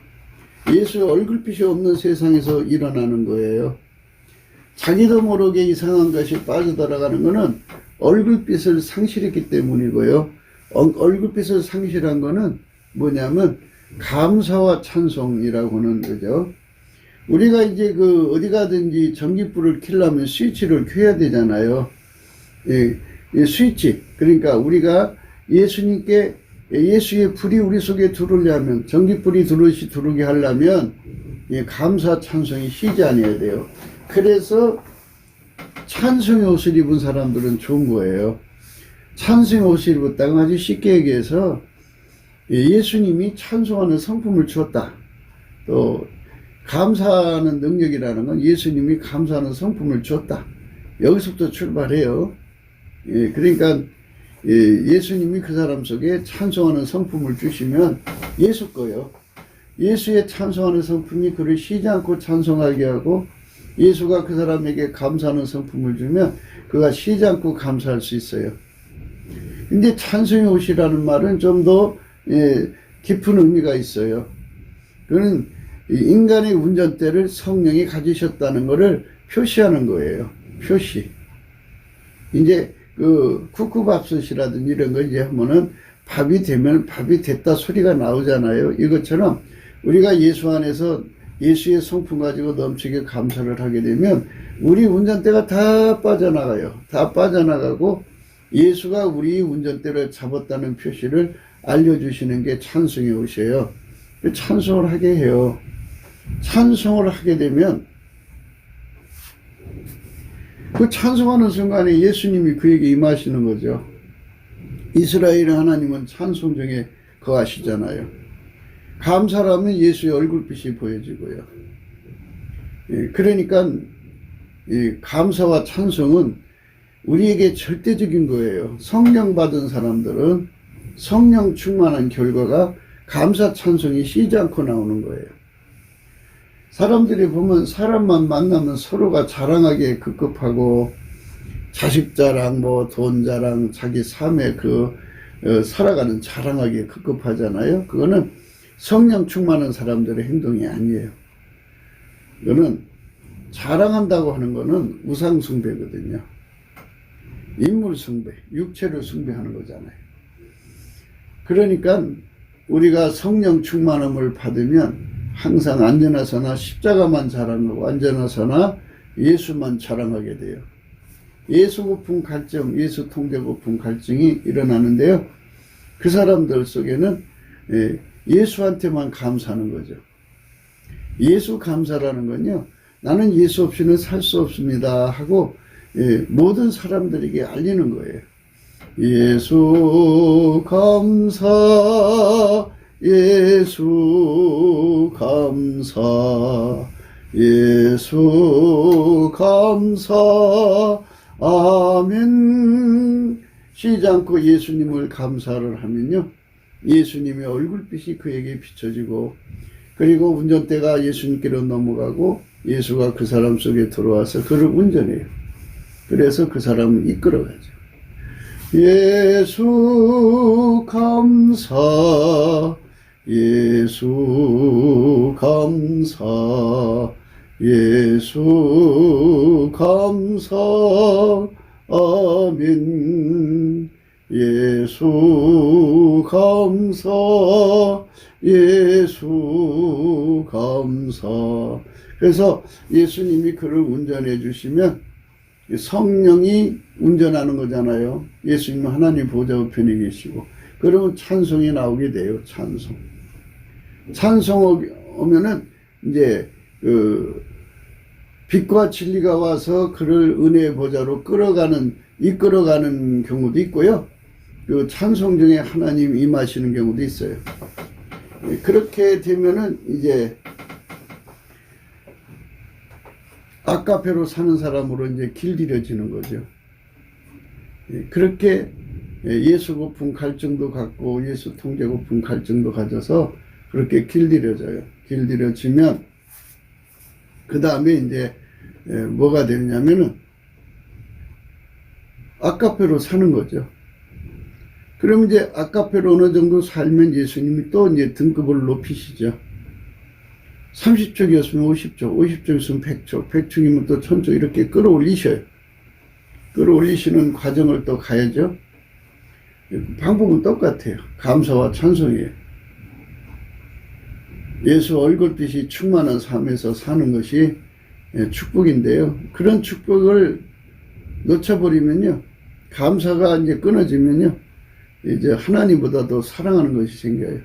예수의 얼굴빛이 없는 세상에서 일어나는 거예요. 자기도 모르게 이상한 것이 빠져들어가는 거는 얼굴빛을 상실했기 때문이고요. 얼굴빛을 상실한 거는 뭐냐면 감사와 찬송이라고 하는 거죠. 우리가 이제 그 어디 가든지 전기불을 켜려면 스위치를 켜야 되잖아요. 예, 스위치. 그러니까 우리가 예수님께 예수의 불이 우리 속에 들어오려면, 전기불이 들어오게 하려면 감사 찬송이 쉬지 않아야 돼요. 그래서 찬송의 옷을 입은 사람들은 좋은 거예요. 찬송의 옷을 입었다고 아주 쉽게 얘기해서 예수님이 찬송하는 성품을 주었다. 또 감사하는 능력이라는 건 예수님이 감사하는 성품을 주었다. 여기서부터 출발해요. 그러니까 예수님이 그 사람 속에 찬송하는 성품을 주시면 예수 거예요. 예수의 찬송하는 성품이 그를 쉬지 않고 찬송하게 하고, 예수가 그 사람에게 감사하는 성품을 주면 그가 쉬지 않고 감사할 수 있어요. 근데 찬송의 옷이라는 말은 좀 더 깊은 의미가 있어요. 그는 인간의 운전대를 성령이 가지셨다는 것을 표시하는 거예요. 표시. 이제 그 쿠쿠밥솥이라든지 이런 거 이제 하면은 밥이 되면 밥이 됐다 소리가 나오잖아요. 이것처럼 우리가 예수 안에서 예수의 성품 가지고 넘치게 감사를 하게 되면 우리 운전대가 다 빠져나가요. 다 빠져나가고 예수가 우리 운전대를 잡았다는 표시를 알려주시는 게 찬송의 옷이에요. 찬송을 하게 해요. 찬송을 하게 되면 그 찬송하는 순간에 예수님이 그에게 임하시는 거죠. 이스라엘의 하나님은 찬송 중에 거하시잖아요. 감사하면 예수의 얼굴빛이 보여지고요. 그러니까 감사와 찬송은 우리에게 절대적인 거예요. 성령 받은 사람들은 성령 충만한 결과가 감사 찬송이 쉬지 않고 나오는 거예요. 사람들이 보면 사람만 만나면 서로가 자랑하기에 급급하고, 자식 자랑, 돈 자랑, 자기 삶의 살아가는 자랑하기에 급급하잖아요. 그거는 성령 충만한 사람들의 행동이 아니에요. 이거는 자랑한다고 하는 거는 우상 숭배거든요. 인물 숭배, 육체를 숭배하는 거잖아요. 그러니까 우리가 성령 충만함을 받으면 항상 앉아나서나 십자가만 자랑하고, 앉아나서나 예수만 자랑하게 돼요. 예수 고품 갈증, 예수 통제 고품 갈증이 일어나는데요. 그 사람들 속에는 예수한테만 감사하는 거죠. 예수 감사라는 건요, 나는 예수 없이는 살 수 없습니다 하고 모든 사람들에게 알리는 거예요. 예수 감사, 예수 감사, 예수 감사, 아멘. 쉬지 않고 예수님을 감사를 하면요, 예수님의 얼굴빛이 그에게 비춰지고, 그리고 운전대가 예수님께로 넘어가고 예수가 그 사람 속에 들어와서 그를 운전해요. 그래서 그 사람을 이끌어가죠. 예수 감사, 예수 감사, 예수 감사, 아멘. 예수 감사, 예수 감사. 그래서 예수님이 그를 운전해 주시면 성령이 운전하는 거잖아요. 예수님은 하나님 보좌 우편에 계시고, 그러면 찬송이 나오게 돼요. 찬송 오면은 이제 빛과 진리가 와서 그를 은혜의 보좌로 이끌어가는 경우도 있고요. 그 찬송 중에 하나님 임하시는 경우도 있어요. 그렇게 되면은 이제 아카페로 사는 사람으로 이제 길들여지는 거죠. 그렇게 예수 고품 갈증도 갖고 예수 통제 고품 갈증도 가져서 그렇게 길들여져요. 길들여지면 그 다음에 이제 뭐가 되냐면은 아카페로 사는 거죠. 그럼 이제 아카페로 어느 정도 살면 예수님이 또 이제 등급을 높이시죠. 30척이었으면 50척, 50척이었으면 100척, 100척이면 또 1000척 이렇게 끌어올리셔요. 끌어올리시는 과정을 또 가야죠. 방법은 똑같아요. 감사와 찬송이에요. 예수 얼굴빛이 충만한 삶에서 사는 것이 축복인데요. 그런 축복을 놓쳐버리면요, 감사가 이제 끊어지면요, 이제 하나님보다도 사랑하는 것이 생겨요.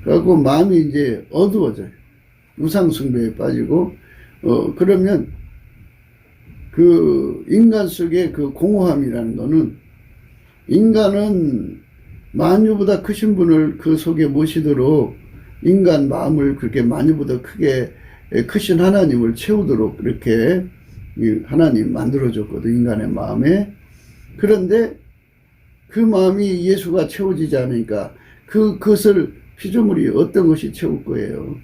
그래갖고 마음이 이제 어두워져요. 우상숭배에 빠지고, 그러면 그 인간 속의 그 공허함이라는 거는, 인간은 만유보다 크신 분을 그 속에 모시도록 인간 마음을 그렇게 만유보다 크게 크신 하나님을 채우도록 이렇게 하나님 만들어줬거든, 인간의 마음에. 그런데 그 마음이 예수가 채워지지 않으니까 그것을 피조물이 어떤 것이 채울 거예요?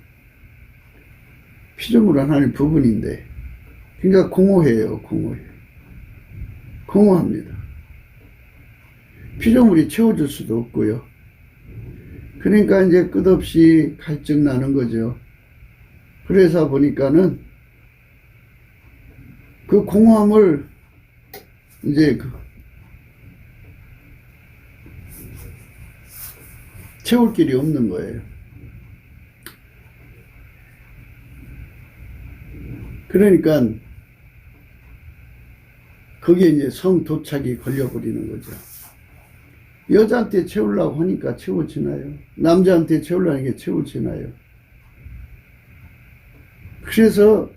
피조물은 하나님 부분인데. 그러니까 공허해요. 공허합니다. 피조물이 채워줄 수도 없고요. 그러니까 이제 끝없이 갈증 나는 거죠. 그래서 보니까는 그 공허함을 이제 채울 길이 없는 거예요. 그러니까 거기에 이제 성도착이 걸려버리는 거죠. 여자한테 채우려고 하니까 채워지나요? 남자한테 채우려는 게 채워지나요? 그래서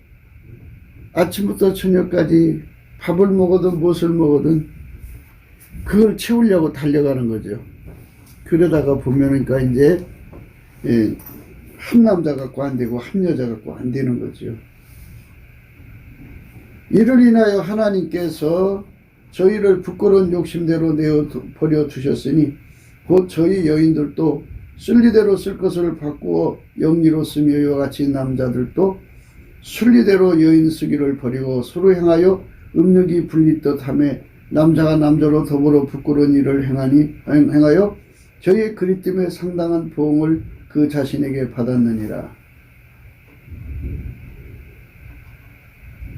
아침부터 저녁까지 밥을 먹어든 무엇을 먹어든 그걸 채우려고 달려가는 거죠. 그러다가 보면은 이제 한 남자 갖고 안 되고 한 여자 갖고 안 되는 거죠. 이를 인하여 하나님께서 저희를 부끄러운 욕심대로 내어버려 두셨으니 곧 저희 여인들도 순리대로 쓸 것을 바꾸어 영리로 쓰며 이와 같이 남자들도 순리대로 여인 쓰기를 버리고 서로 행하여 음욕이 불리듯 하며 남자가 남자로 더불어 부끄러운 일을 행하여 저희의 그리 때문에 상당한 보응을 그 자신에게 받았느니라.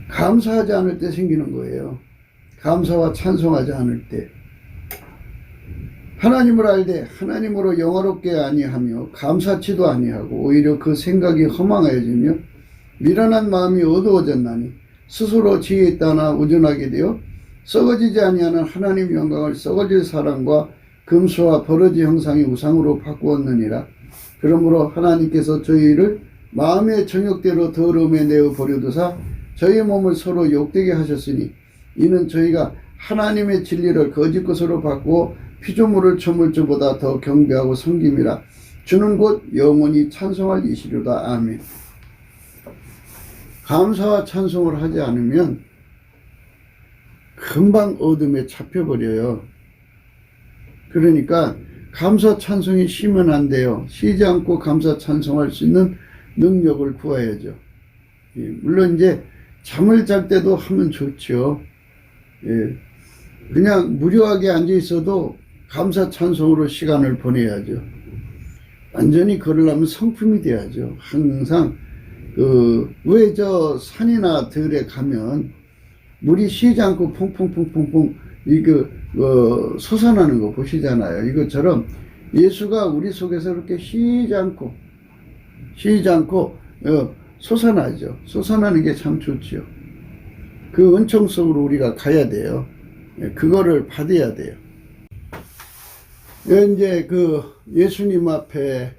감사하지 않을 때 생기는 거예요. 감사와 찬송하지 않을 때. 하나님을 알되 하나님으로 영화롭게 아니하며 감사치도 아니하고 오히려 그 생각이 허망해지며 미련한 마음이 어두워졌나니 스스로 지혜에 따라 우둔하게 되어 썩어지지 아니하는 하나님 영광을 썩어질 사랑과 금수와 버러지 형상의 우상으로 바꾸었느니라. 그러므로 하나님께서 저희를 마음의 정욕대로 더러움에 내어 버려두사 저희 몸을 서로 욕되게 하셨으니 이는 저희가 하나님의 진리를 거짓 것으로 바꾸어 피조물을 첨을 줄보다 더 경배하고 섬김이라. 주는 곧 영원히 찬송할 이시로다. 아멘. 감사와 찬송을 하지 않으면 금방 어둠에 잡혀버려요. 그러니까 감사 찬송이 쉬면 안 돼요. 쉬지 않고 감사 찬송할 수 있는 능력을 구해야죠. 물론 이제 잠을 잘 때도 하면 좋죠. 그냥 무료하게 앉아 있어도 감사 찬송으로 시간을 보내야죠. 완전히 그러려면 성품이 돼야죠. 항상 왜 저 산이나 들에 가면 물이 쉬지 않고 퐁퐁퐁퐁퐁 솟아나는 거 보시잖아요. 이것처럼 예수가 우리 속에서 이렇게 쉬지 않고 솟아나죠. 솟아나는 게 참 좋지요. 그 은총 속으로 우리가 가야 돼요. 그거를 받아야 돼요. 이제 예수님 앞에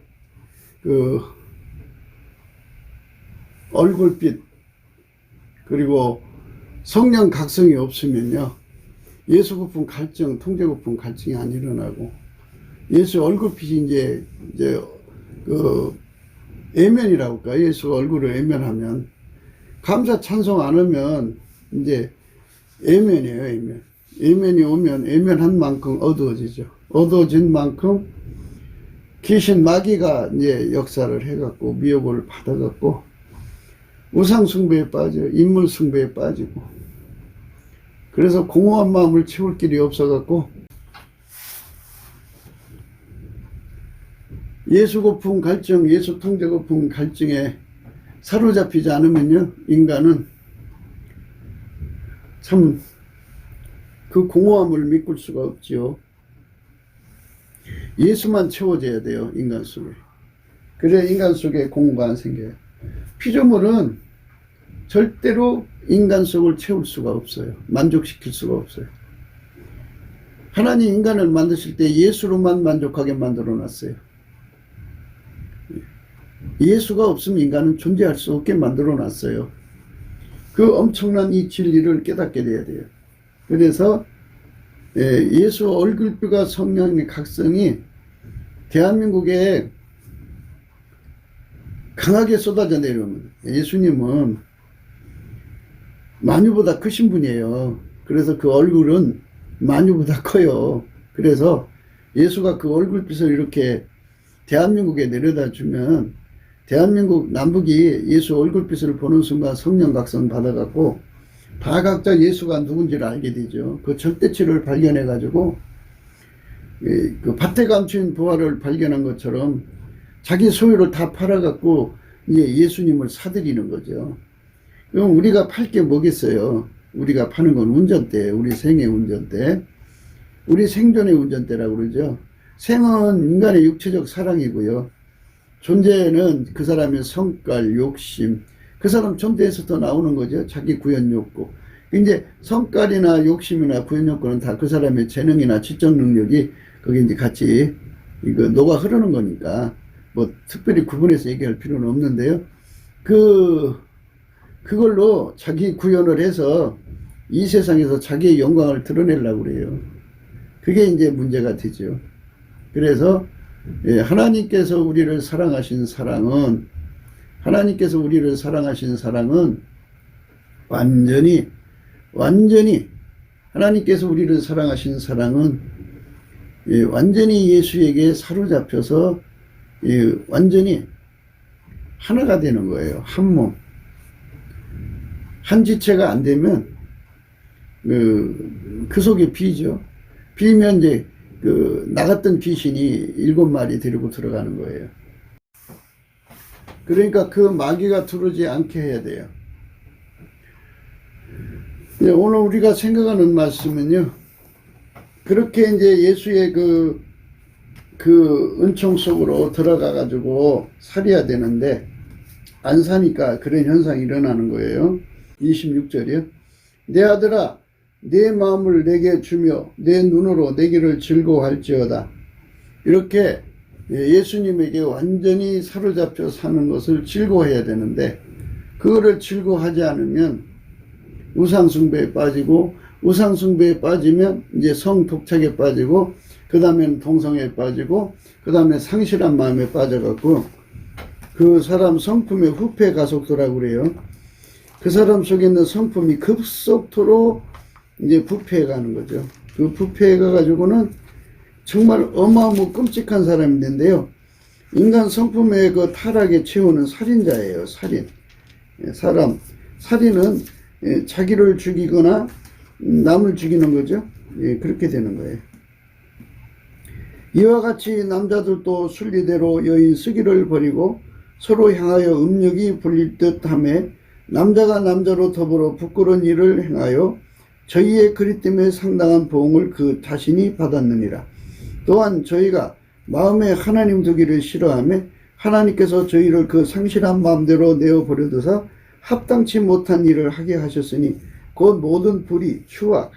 얼굴빛 그리고 성령 각성이 없으면요, 예수 고품 갈증, 통제 고품 갈증이 안 일어나고, 예수 얼굴빛이 이제 애면이라고 할까? 예수 얼굴을 애면하면, 감사 찬송 안 하면 이제 애면이에요, 애면. 애면이 오면 애면한 만큼 어두워지죠. 어두워진 만큼 귀신 마귀가 이제 역사를 해갖고 미혹을 받아갖고 우상숭배에 빠져 인물숭배에 빠지고, 그래서 공허한 마음을 채울 길이 없어갖고 예수 고품 갈증, 예수 통제 고품 갈증에 사로잡히지 않으면요, 인간은 참 그 공허함을 믿을 수가 없지요. 예수만 채워져야 돼요, 인간 속에. 그래야 인간 속에 공허가 안 생겨요. 피조물은 절대로 인간 속을 채울 수가 없어요. 만족시킬 수가 없어요. 하나님 인간을 만드실 때 예수로만 만족하게 만들어 놨어요. 예수가 없으면 인간은 존재할 수 없게 만들어 놨어요. 그 엄청난 이 진리를 깨닫게 돼야 돼요. 그래서 예수 얼굴뼈가 성령의 각성이 대한민국에 강하게 쏟아져 내려옵니다. 예수님은 만유보다 크신 분이에요. 그래서 그 얼굴은 만유보다 커요. 그래서 예수가 그 얼굴빛을 이렇게 대한민국에 내려다 주면 대한민국 남북이 예수 얼굴빛을 보는 순간 성령 각성 받아갖고 다 각자 예수가 누군지를 알게 되죠. 그 절대치를 발견해 가지고 그 밭에 감춘 부활을 발견한 것처럼 자기 소유를 다 팔아갖고 이제 예수님을 사들이는 거죠. 그럼 우리가 팔 게 뭐겠어요? 우리가 파는 건 운전대, 우리 생의 운전대, 우리 생존의 운전대라고 그러죠. 생은 인간의 육체적 사랑이고요. 존재는 그 사람의 성깔, 욕심, 그 사람 존재에서 더 나오는 거죠. 자기 구현 욕구. 이제 성깔이나 욕심이나 구현 욕구는 다 그 사람의 재능이나 지적 능력이 거기 이제 같이 이거 녹아 흐르는 거니까 뭐 특별히 구분해서 얘기할 필요는 없는데요. 그걸로 자기 구현을 해서 이 세상에서 자기의 영광을 드러내려고 그래요. 그게 이제 문제가 되죠. 그래서 하나님께서 우리를 사랑하신 사랑은 완전히 하나님께서 우리를 사랑하신 사랑은 완전히 예수에게 사로잡혀서 완전히 하나가 되는 거예요. 한 몸. 한 지체가 안 되면 그 속에 비죠. 비면 이제 나갔던 귀신이 7마리 데리고 들어가는 거예요. 그러니까 그 마귀가 들어오지 않게 해야 돼요. 오늘 우리가 생각하는 말씀은요, 그렇게 이제 예수의 그 은총 속으로 들어가 가지고 살아야 되는데 안 사니까 그런 현상이 일어나는 거예요. 26절이요. 내 아들아, 내 마음을 내게 주며 내 눈으로 내 길을 즐거워할지어다. 이렇게 예수님에게 완전히 사로잡혀 사는 것을 즐거워해야 되는데 그거를 즐거워하지 않으면 우상숭배에 빠지고, 우상숭배에 빠지면 이제 성독착에 빠지고, 그 다음에는 동성애에 빠지고, 그 다음에 상실한 마음에 빠져갖고 그 사람 성품의 후패 가속도라고 그래요. 그 사람 속에 있는 성품이 급속도로 이제 부패해 가는 거죠. 그 부패해 가가지고는 정말 어마어마하고 끔찍한 사람이 있는데요. 인간 성품의 그 타락에 채우는 살인자예요. 살인. 살인은 자기를 죽이거나 남을 죽이는 거죠. 그렇게 되는 거예요. 이와 같이 남자들도 순리대로 여인 쓰기를 버리고 서로 향하여 음력이 불릴 듯하며 남자가 남자로 더불어 부끄러운 일을 행하여 저희의 그리 때문에 상당한 보응을 그 자신이 받았느니라. 또한 저희가 마음에 하나님 두기를 싫어하며 하나님께서 저희를 그 상실한 마음대로 내어버려두사 합당치 못한 일을 하게 하셨으니 곧 모든 불의, 추악,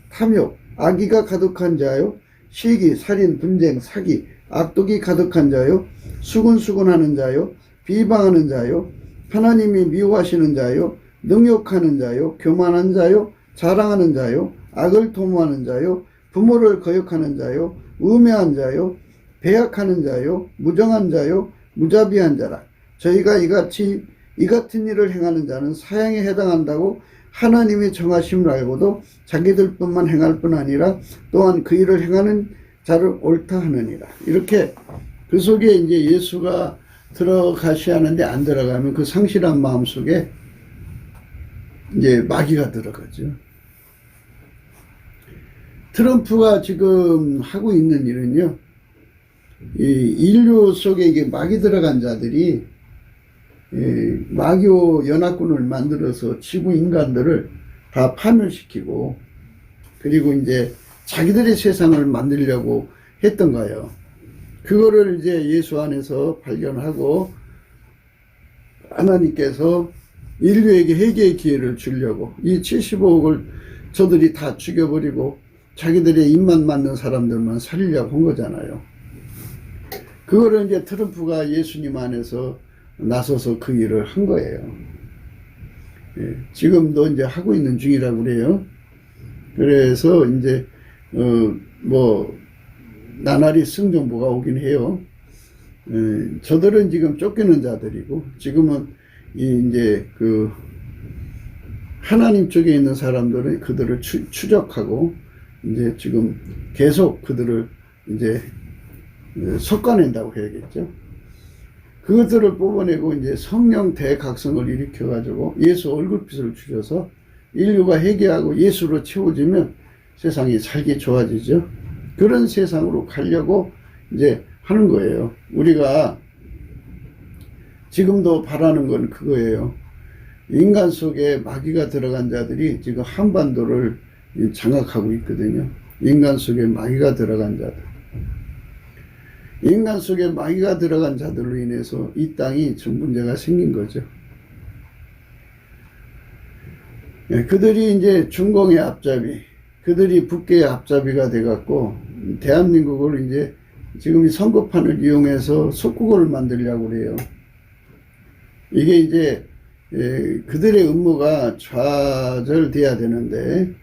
탐욕, 악의가 가득한 자요, 시기, 살인, 분쟁, 사기, 악독이 가득한 자요, 수군수군하는 자요, 비방하는 자요, 하나님이 미워하시는 자요, 능욕하는 자요, 교만한 자요, 자랑하는 자요, 악을 도모하는 자요, 부모를 거역하는 자요, 우매한 자요, 배약하는 자요, 무정한 자요, 무자비한 자라. 저희가 이 같은 일을 행하는 자는 사형에 해당한다고 하나님이 정하심을 알고도 자기들뿐만 행할 뿐 아니라 또한 그 일을 행하는 자를 옳다 하느니라. 이렇게 그 속에 이제 예수가 들어가셔야 하는데 안 들어가면 그 상실한 마음 속에 이제 마귀가 들어가죠. 트럼프가 지금 하고 있는 일은요, 이 인류 속에 이게 마귀 들어간 자들이 마귀 연합군을 만들어서 지구 인간들을 다 파멸시키고, 그리고 이제 자기들의 세상을 만들려고 했던 거예요. 그거를 이제 예수 안에서 발견하고 하나님께서 인류에게 회개의 기회를 주려고 이 75억을 저들이 다 죽여버리고 자기들의 입만 맞는 사람들만 살리려고 한 거잖아요. 그거를 이제 트럼프가 예수님 안에서 나서서 그 일을 한 거예요. 예, 지금도 이제 하고 있는 중이라고 그래요. 그래서 이제 나날이 승정보가 오긴 해요. 저들은 지금 쫓기는 자들이고 지금은 이제 그 하나님 쪽에 있는 사람들은 그들을 추적하고 이제 지금 계속 그들을 이제 솎아낸다고 해야겠죠. 그것들을 뽑아내고 이제 성령 대각성을 일으켜 가지고 예수 얼굴빛을 주셔서 인류가 회개하고 예수로 채워지면 세상이 살기 좋아지죠. 그런 세상으로 가려고 이제 하는 거예요. 우리가 지금도 바라는 건 그거예요. 인간 속에 마귀가 들어간 자들이 지금 한반도를 장악하고 있거든요. 인간 속에 마귀가 들어간 자들. 인간 속에 마귀가 들어간 자들로 인해서 이 땅이 좀 문제가 생긴 거죠. 그들이 이제 중공의 앞잡이, 그들이 북계의 앞잡이가 돼갖고 대한민국을 이제 지금 이 선거판을 이용해서 속국어를 만들려고 그래요. 이게 이제 그들의 음모가 좌절돼야 되는데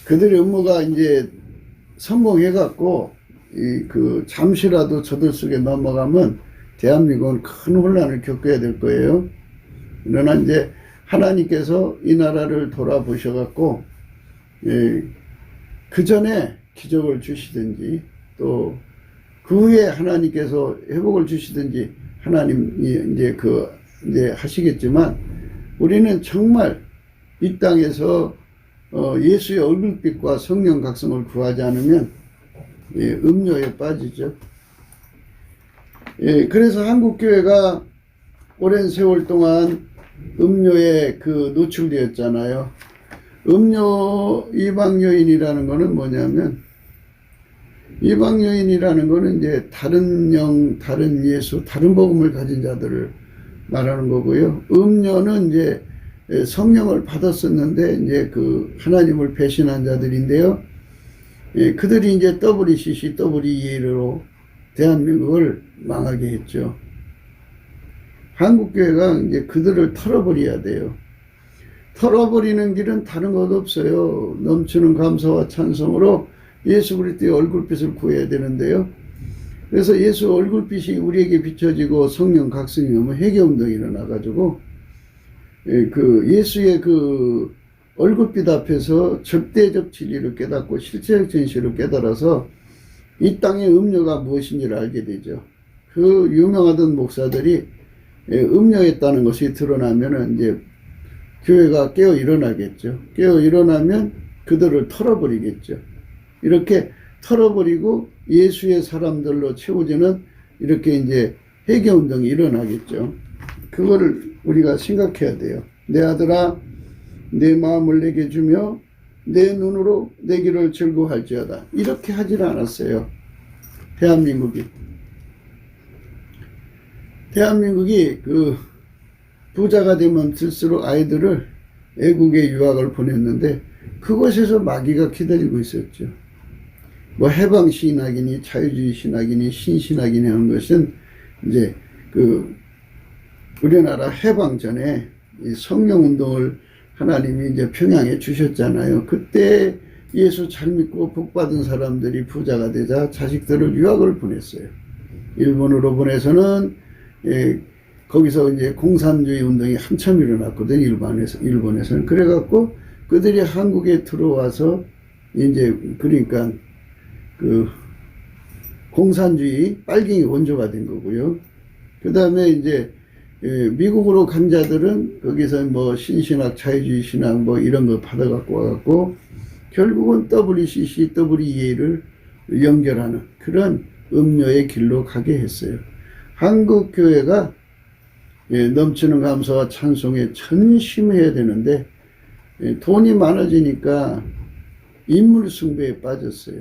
그들의 음모가 이제 성공해갖고 잠시라도 저들 속에 넘어가면 대한민국은 큰 혼란을 겪어야 될 거예요. 그러나 이제 하나님께서 이 나라를 돌아보셔갖고 그 전에 기적을 주시든지 또 그 후에 하나님께서 회복을 주시든지 하나님이 이제 하시겠지만 우리는 정말 이 땅에서 예수의 얼굴빛과 성령 각성을 구하지 않으면 음료에 빠지죠. 그래서 한국교회가 오랜 세월 동안 음료에 노출되었잖아요. 음료 이방여인이라는 거는 뭐냐면 이방여인이라는 거는 이제 다른 영, 다른 예수, 다른 복음을 가진 자들을 말하는 거고요. 음료는 이제 성령을 받았었는데 이제 하나님을 배신한 자들인데요. 그들이 이제 WCC, WEA로 대한민국을 망하게 했죠. 한국교회가 이제 그들을 털어버려야 돼요. 털어버리는 길은 다른 것 없어요. 넘치는 감사와 찬송으로 예수 그리스도의 얼굴빛을 구해야 되는데요. 그래서 예수 얼굴빛이 우리에게 비춰지고 성령 각성이 오면 회개운동이 일어나가지고 예수의 얼굴빛 앞에서 절대적 진리를 깨닫고 실체적 진실을 깨달아서 이 땅의 음료가 무엇인지를 알게 되죠. 그 유명하던 목사들이 음료했다는 것이 드러나면은 이제 교회가 깨어 일어나겠죠. 깨어 일어나면 그들을 털어버리겠죠. 이렇게 털어버리고 예수의 사람들로 채워지는 이렇게 이제 회개운동이 일어나겠죠. 그거를 우리가 생각해야 돼요. 내 아들아, 내 마음을 내게 주며 내 눈으로 내 길을 즐거워할지어다. 이렇게 하질 않았어요. 대한민국이 부자가 되면 들수록 아이들을 애국의 유학을 보냈는데 그곳에서 마귀가 기다리고 있었죠. 뭐 해방 신학이니 자유주의 신학이니 신신학이니 하는 것은 이제 우리나라 해방 전에 이 성령 운동을 하나님이 이제 평양에 주셨잖아요. 그때 예수 잘 믿고 복 받은 사람들이 부자가 되자 자식들을 유학을 보냈어요. 일본으로 보내서는 거기서 이제 공산주의 운동이 한참 일어났거든요. 일본에서는. 그래갖고 그들이 한국에 들어와서 이제 그러니까 공산주의 빨갱이 원조가 된 거고요. 그 다음에 이제 미국으로 간 자들은 거기서 뭐 신신학, 자유주의 신학 뭐 이런 거 받아갖고 와갖고 결국은 WCC, WEA를 연결하는 그런 음료의 길로 가게 했어요. 한국 교회가 넘치는 감사와 찬송에 전심해야 되는데 돈이 많아지니까 인물 숭배에 빠졌어요.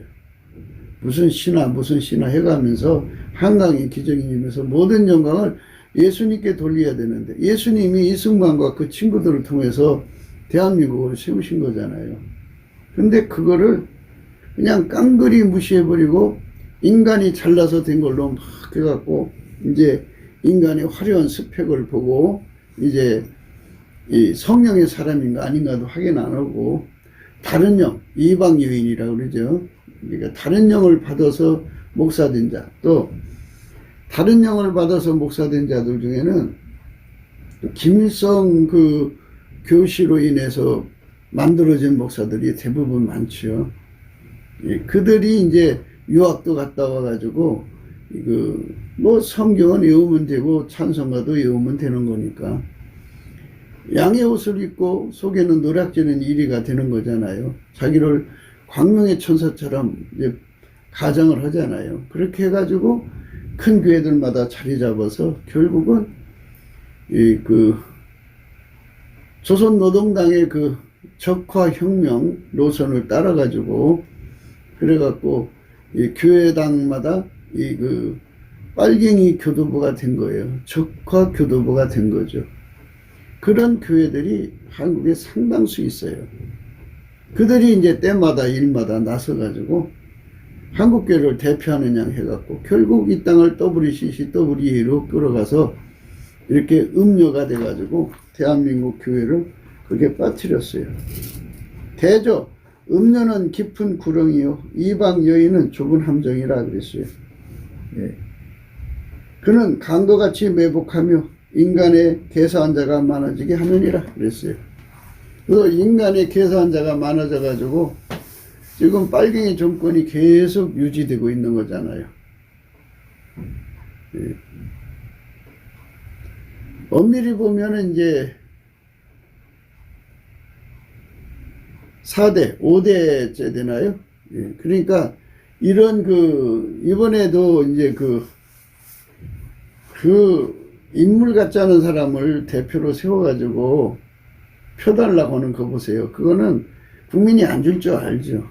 무슨 신화 해가면서 한강의 기적이면서 모든 영광을 예수님께 돌려야 되는데, 예수님이 이승만과 그 친구들을 통해서 대한민국을 세우신 거잖아요. 근데 그거를 그냥 깡그리 무시해버리고 인간이 잘나서 된 걸로 막 해갖고 이제 인간의 화려한 스펙을 보고 이제 이 성령의 사람인가 아닌가도 확인 안 하고 다른 영, 이방 여인이라고 그러죠. 그러니까 다른 영을 받아서 목사된 자, 또 다른 영을 받아서 목사된 자들 중에는 김일성 그 교시로 인해서 만들어진 목사들이 대부분 많죠. 그들이 이제 유학도 갔다 와가지고 뭐 성경은 외우면 되고 찬송가도 외우면 되는 거니까 양의 옷을 입고 속에는 노략질은 이리가 되는 거잖아요. 자기를 광명의 천사처럼 이제 가정을 하잖아요. 그렇게 해가지고 큰 교회들마다 자리 잡아서 결국은 조선노동당의 그 적화혁명 노선을 따라가지고 그래갖고 이 교회당마다 빨갱이 교도부가 된 거예요. 적화 교도부가 된 거죠. 그런 교회들이 한국에 상당수 있어요. 그들이 이제 때마다 일마다 나서가지고 한국교회를 대표하는 양 해갖고 결국 이 땅을 WCCWA로 끌어가서 이렇게 음녀가 돼가지고 대한민국 교회를 그렇게 빠뜨렸어요. 대저 음녀는 깊은 구렁이요 이방 여인은 좁은 함정이라 그랬어요. 예. 그는 강도같이 매복하며 인간의 계사한 자가 많아지게 하느니라 그랬어요. 그래서 인간의 계사한 자가 많아져 가지고 지금 빨갱이 정권이 계속 유지되고 있는 거잖아요. 예. 엄밀히 보면은 이제 4대, 5대째 되나요? 예. 그러니까 이런 이번에도 이제 인물 같지 않은 사람을 대표로 세워가지고 펴달라고 하는 거 보세요. 그거는 국민이 안 줄 줄 알죠.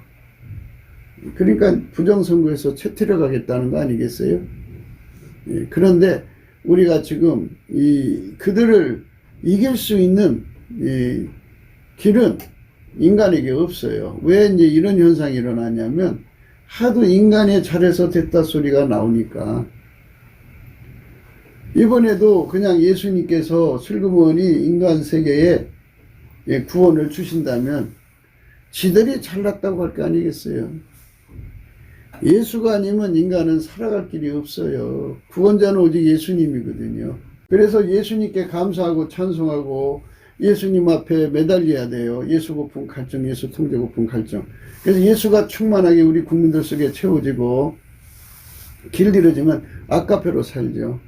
그러니까 부정선거에서 채트려 가겠다는 거 아니겠어요? 예, 그런데 우리가 지금 그들을 이길 수 있는 길은 인간에게 없어요. 왜 이제 이런 현상이 일어나냐면 하도 인간의 잘해서 됐다 소리가 나오니까. 이번에도 그냥 예수님께서 슬그머니 인간 세계에 구원을 주신다면 지들이 잘났다고 할 거 아니겠어요? 예수가 아니면 인간은 살아갈 길이 없어요. 구원자는 오직 예수님이거든요. 그래서 예수님께 감사하고 찬송하고 예수님 앞에 매달려야 돼요. 예수 고품 갈증, 예수 통제 고품 갈증. 그래서 예수가 충만하게 우리 국민들 속에 채워지고 길들여지면 아까페로 살죠.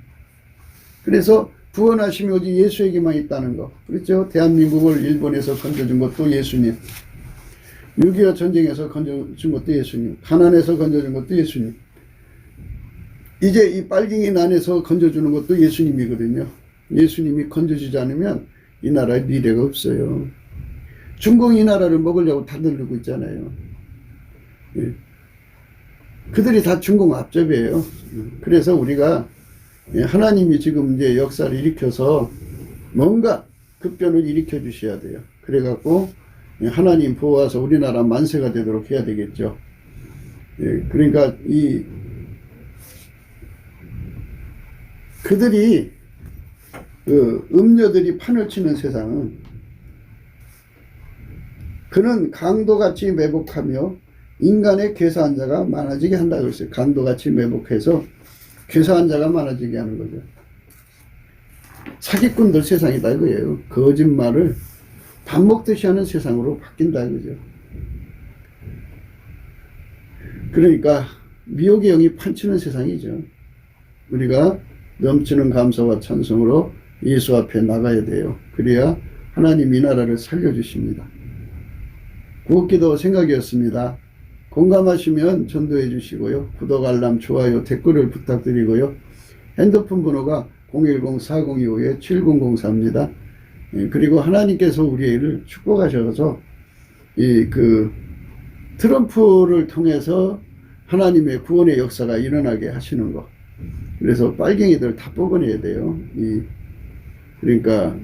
그래서 구원하심이 오직 예수에게만 있다는 거. 그렇죠? 대한민국을 일본에서 건져준 것도 예수님. 6.25 전쟁에서 건져준 것도 예수님. 가난에서 건져준 것도 예수님. 이제 이 빨갱이 난에서 건져주는 것도 예수님이거든요. 예수님이 건져주지 않으면 이 나라에 미래가 없어요. 중공이 이 나라를 먹으려고 다들고 있잖아요. 예. 그들이 다 중공 앞접이에요. 그래서 우리가 하나님이 지금 이제 역사를 일으켜서 뭔가 급변을 일으켜 주셔야 돼요. 그래갖고 하나님 보호하서 우리나라 만세가 되도록 해야 되겠죠. 예, 그러니까 그들이 음녀들이 판을 치는 세상은 그는 강도같이 매복하며 인간의 괴사한 자가 많아지게 한다고 했어요. 강도같이 매복해서 괴사한 자가 많아지게 하는 거죠. 사기꾼들 세상이다 이거예요. 거짓말을 밥 먹듯이 하는 세상으로 바뀐다 이거죠. 그러니까 미혹의 영이 판치는 세상이죠. 우리가 넘치는 감사와 찬송으로 예수 앞에 나가야 돼요. 그래야 하나님 이 나라를 살려주십니다. 구호기도 생각이었습니다. 공감하시면 전도해 주시고요. 구독, 알람, 좋아요, 댓글을 부탁드리고요. 핸드폰 번호가 010-4025-7004입니다. 그리고 하나님께서 우리를 축복하셔서 트럼프를 통해서 하나님의 구원의 역사가 일어나게 하시는 것. 그래서 빨갱이들 다 뽑아내야 돼요. 그러니까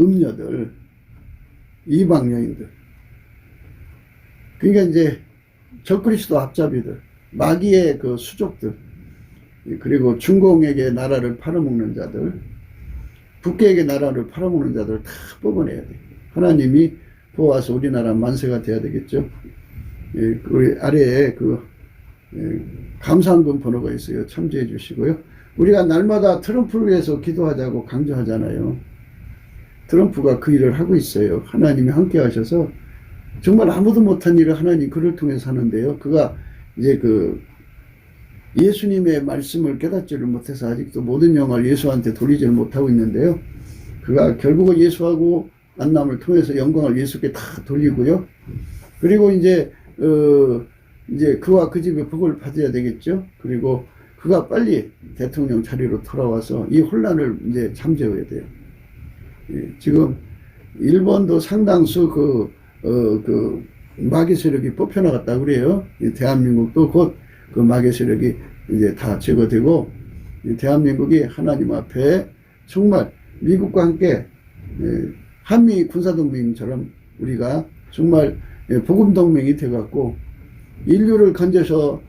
음녀들, 이방 여인들, 그러니까 이제 적그리스도 앞잡이들, 마귀의 그 수족들, 그리고 중공에게 나라를 팔아먹는 자들, 북계에게 나라를 팔아먹는 자들 다 뽑아내야 돼. 하나님이 도와서 우리나라 만세가 돼야 되겠죠. 우리 아래에 감사헌금 번호가 있어요. 참조해 주시고요. 우리가 날마다 트럼프를 위해서 기도하자고 강조하잖아요. 트럼프가 그 일을 하고 있어요. 하나님이 함께 하셔서 정말 아무도 못한 일을 하나님 그를 통해서 하는데요. 그가 이제 예수님의 말씀을 깨닫지를 못해서 아직도 모든 영광을 예수한테 돌리지를 못하고 있는데요. 그가 결국은 예수하고 만남을 통해서 영광을 예수께 다 돌리고요. 그리고 이제 그와 그 집의 복을 받아야 되겠죠. 그리고 그가 빨리 대통령 자리로 돌아와서 이 혼란을 이제 잠재워야 돼요. 지금 일본도 상당수 마귀 세력이 뽑혀나갔다 그래요. 대한민국도 곧 그 마귀 세력이 이제 다 제거되고, 대한민국이 하나님 앞에 정말 미국과 함께 한미 군사동맹처럼 우리가 정말 복음동맹이 돼갖고 인류를 건져서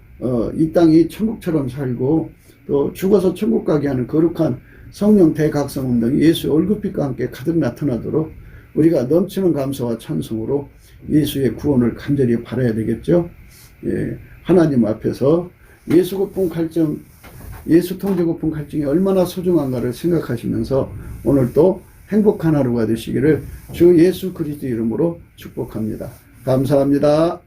이 땅이 천국처럼 살고 또 죽어서 천국 가게 하는 거룩한 성령 대각성 운동이 예수의 얼굴빛과 함께 가득 나타나도록 우리가 넘치는 감사와 찬송으로 예수의 구원을 간절히 바라야 되겠죠. 하나님 앞에서 예수 고품 갈증, 예수 통제 고품 갈증이 얼마나 소중한가를 생각하시면서 오늘 또 행복한 하루가 되시기를 주 예수 그리스도 이름으로 축복합니다. 감사합니다.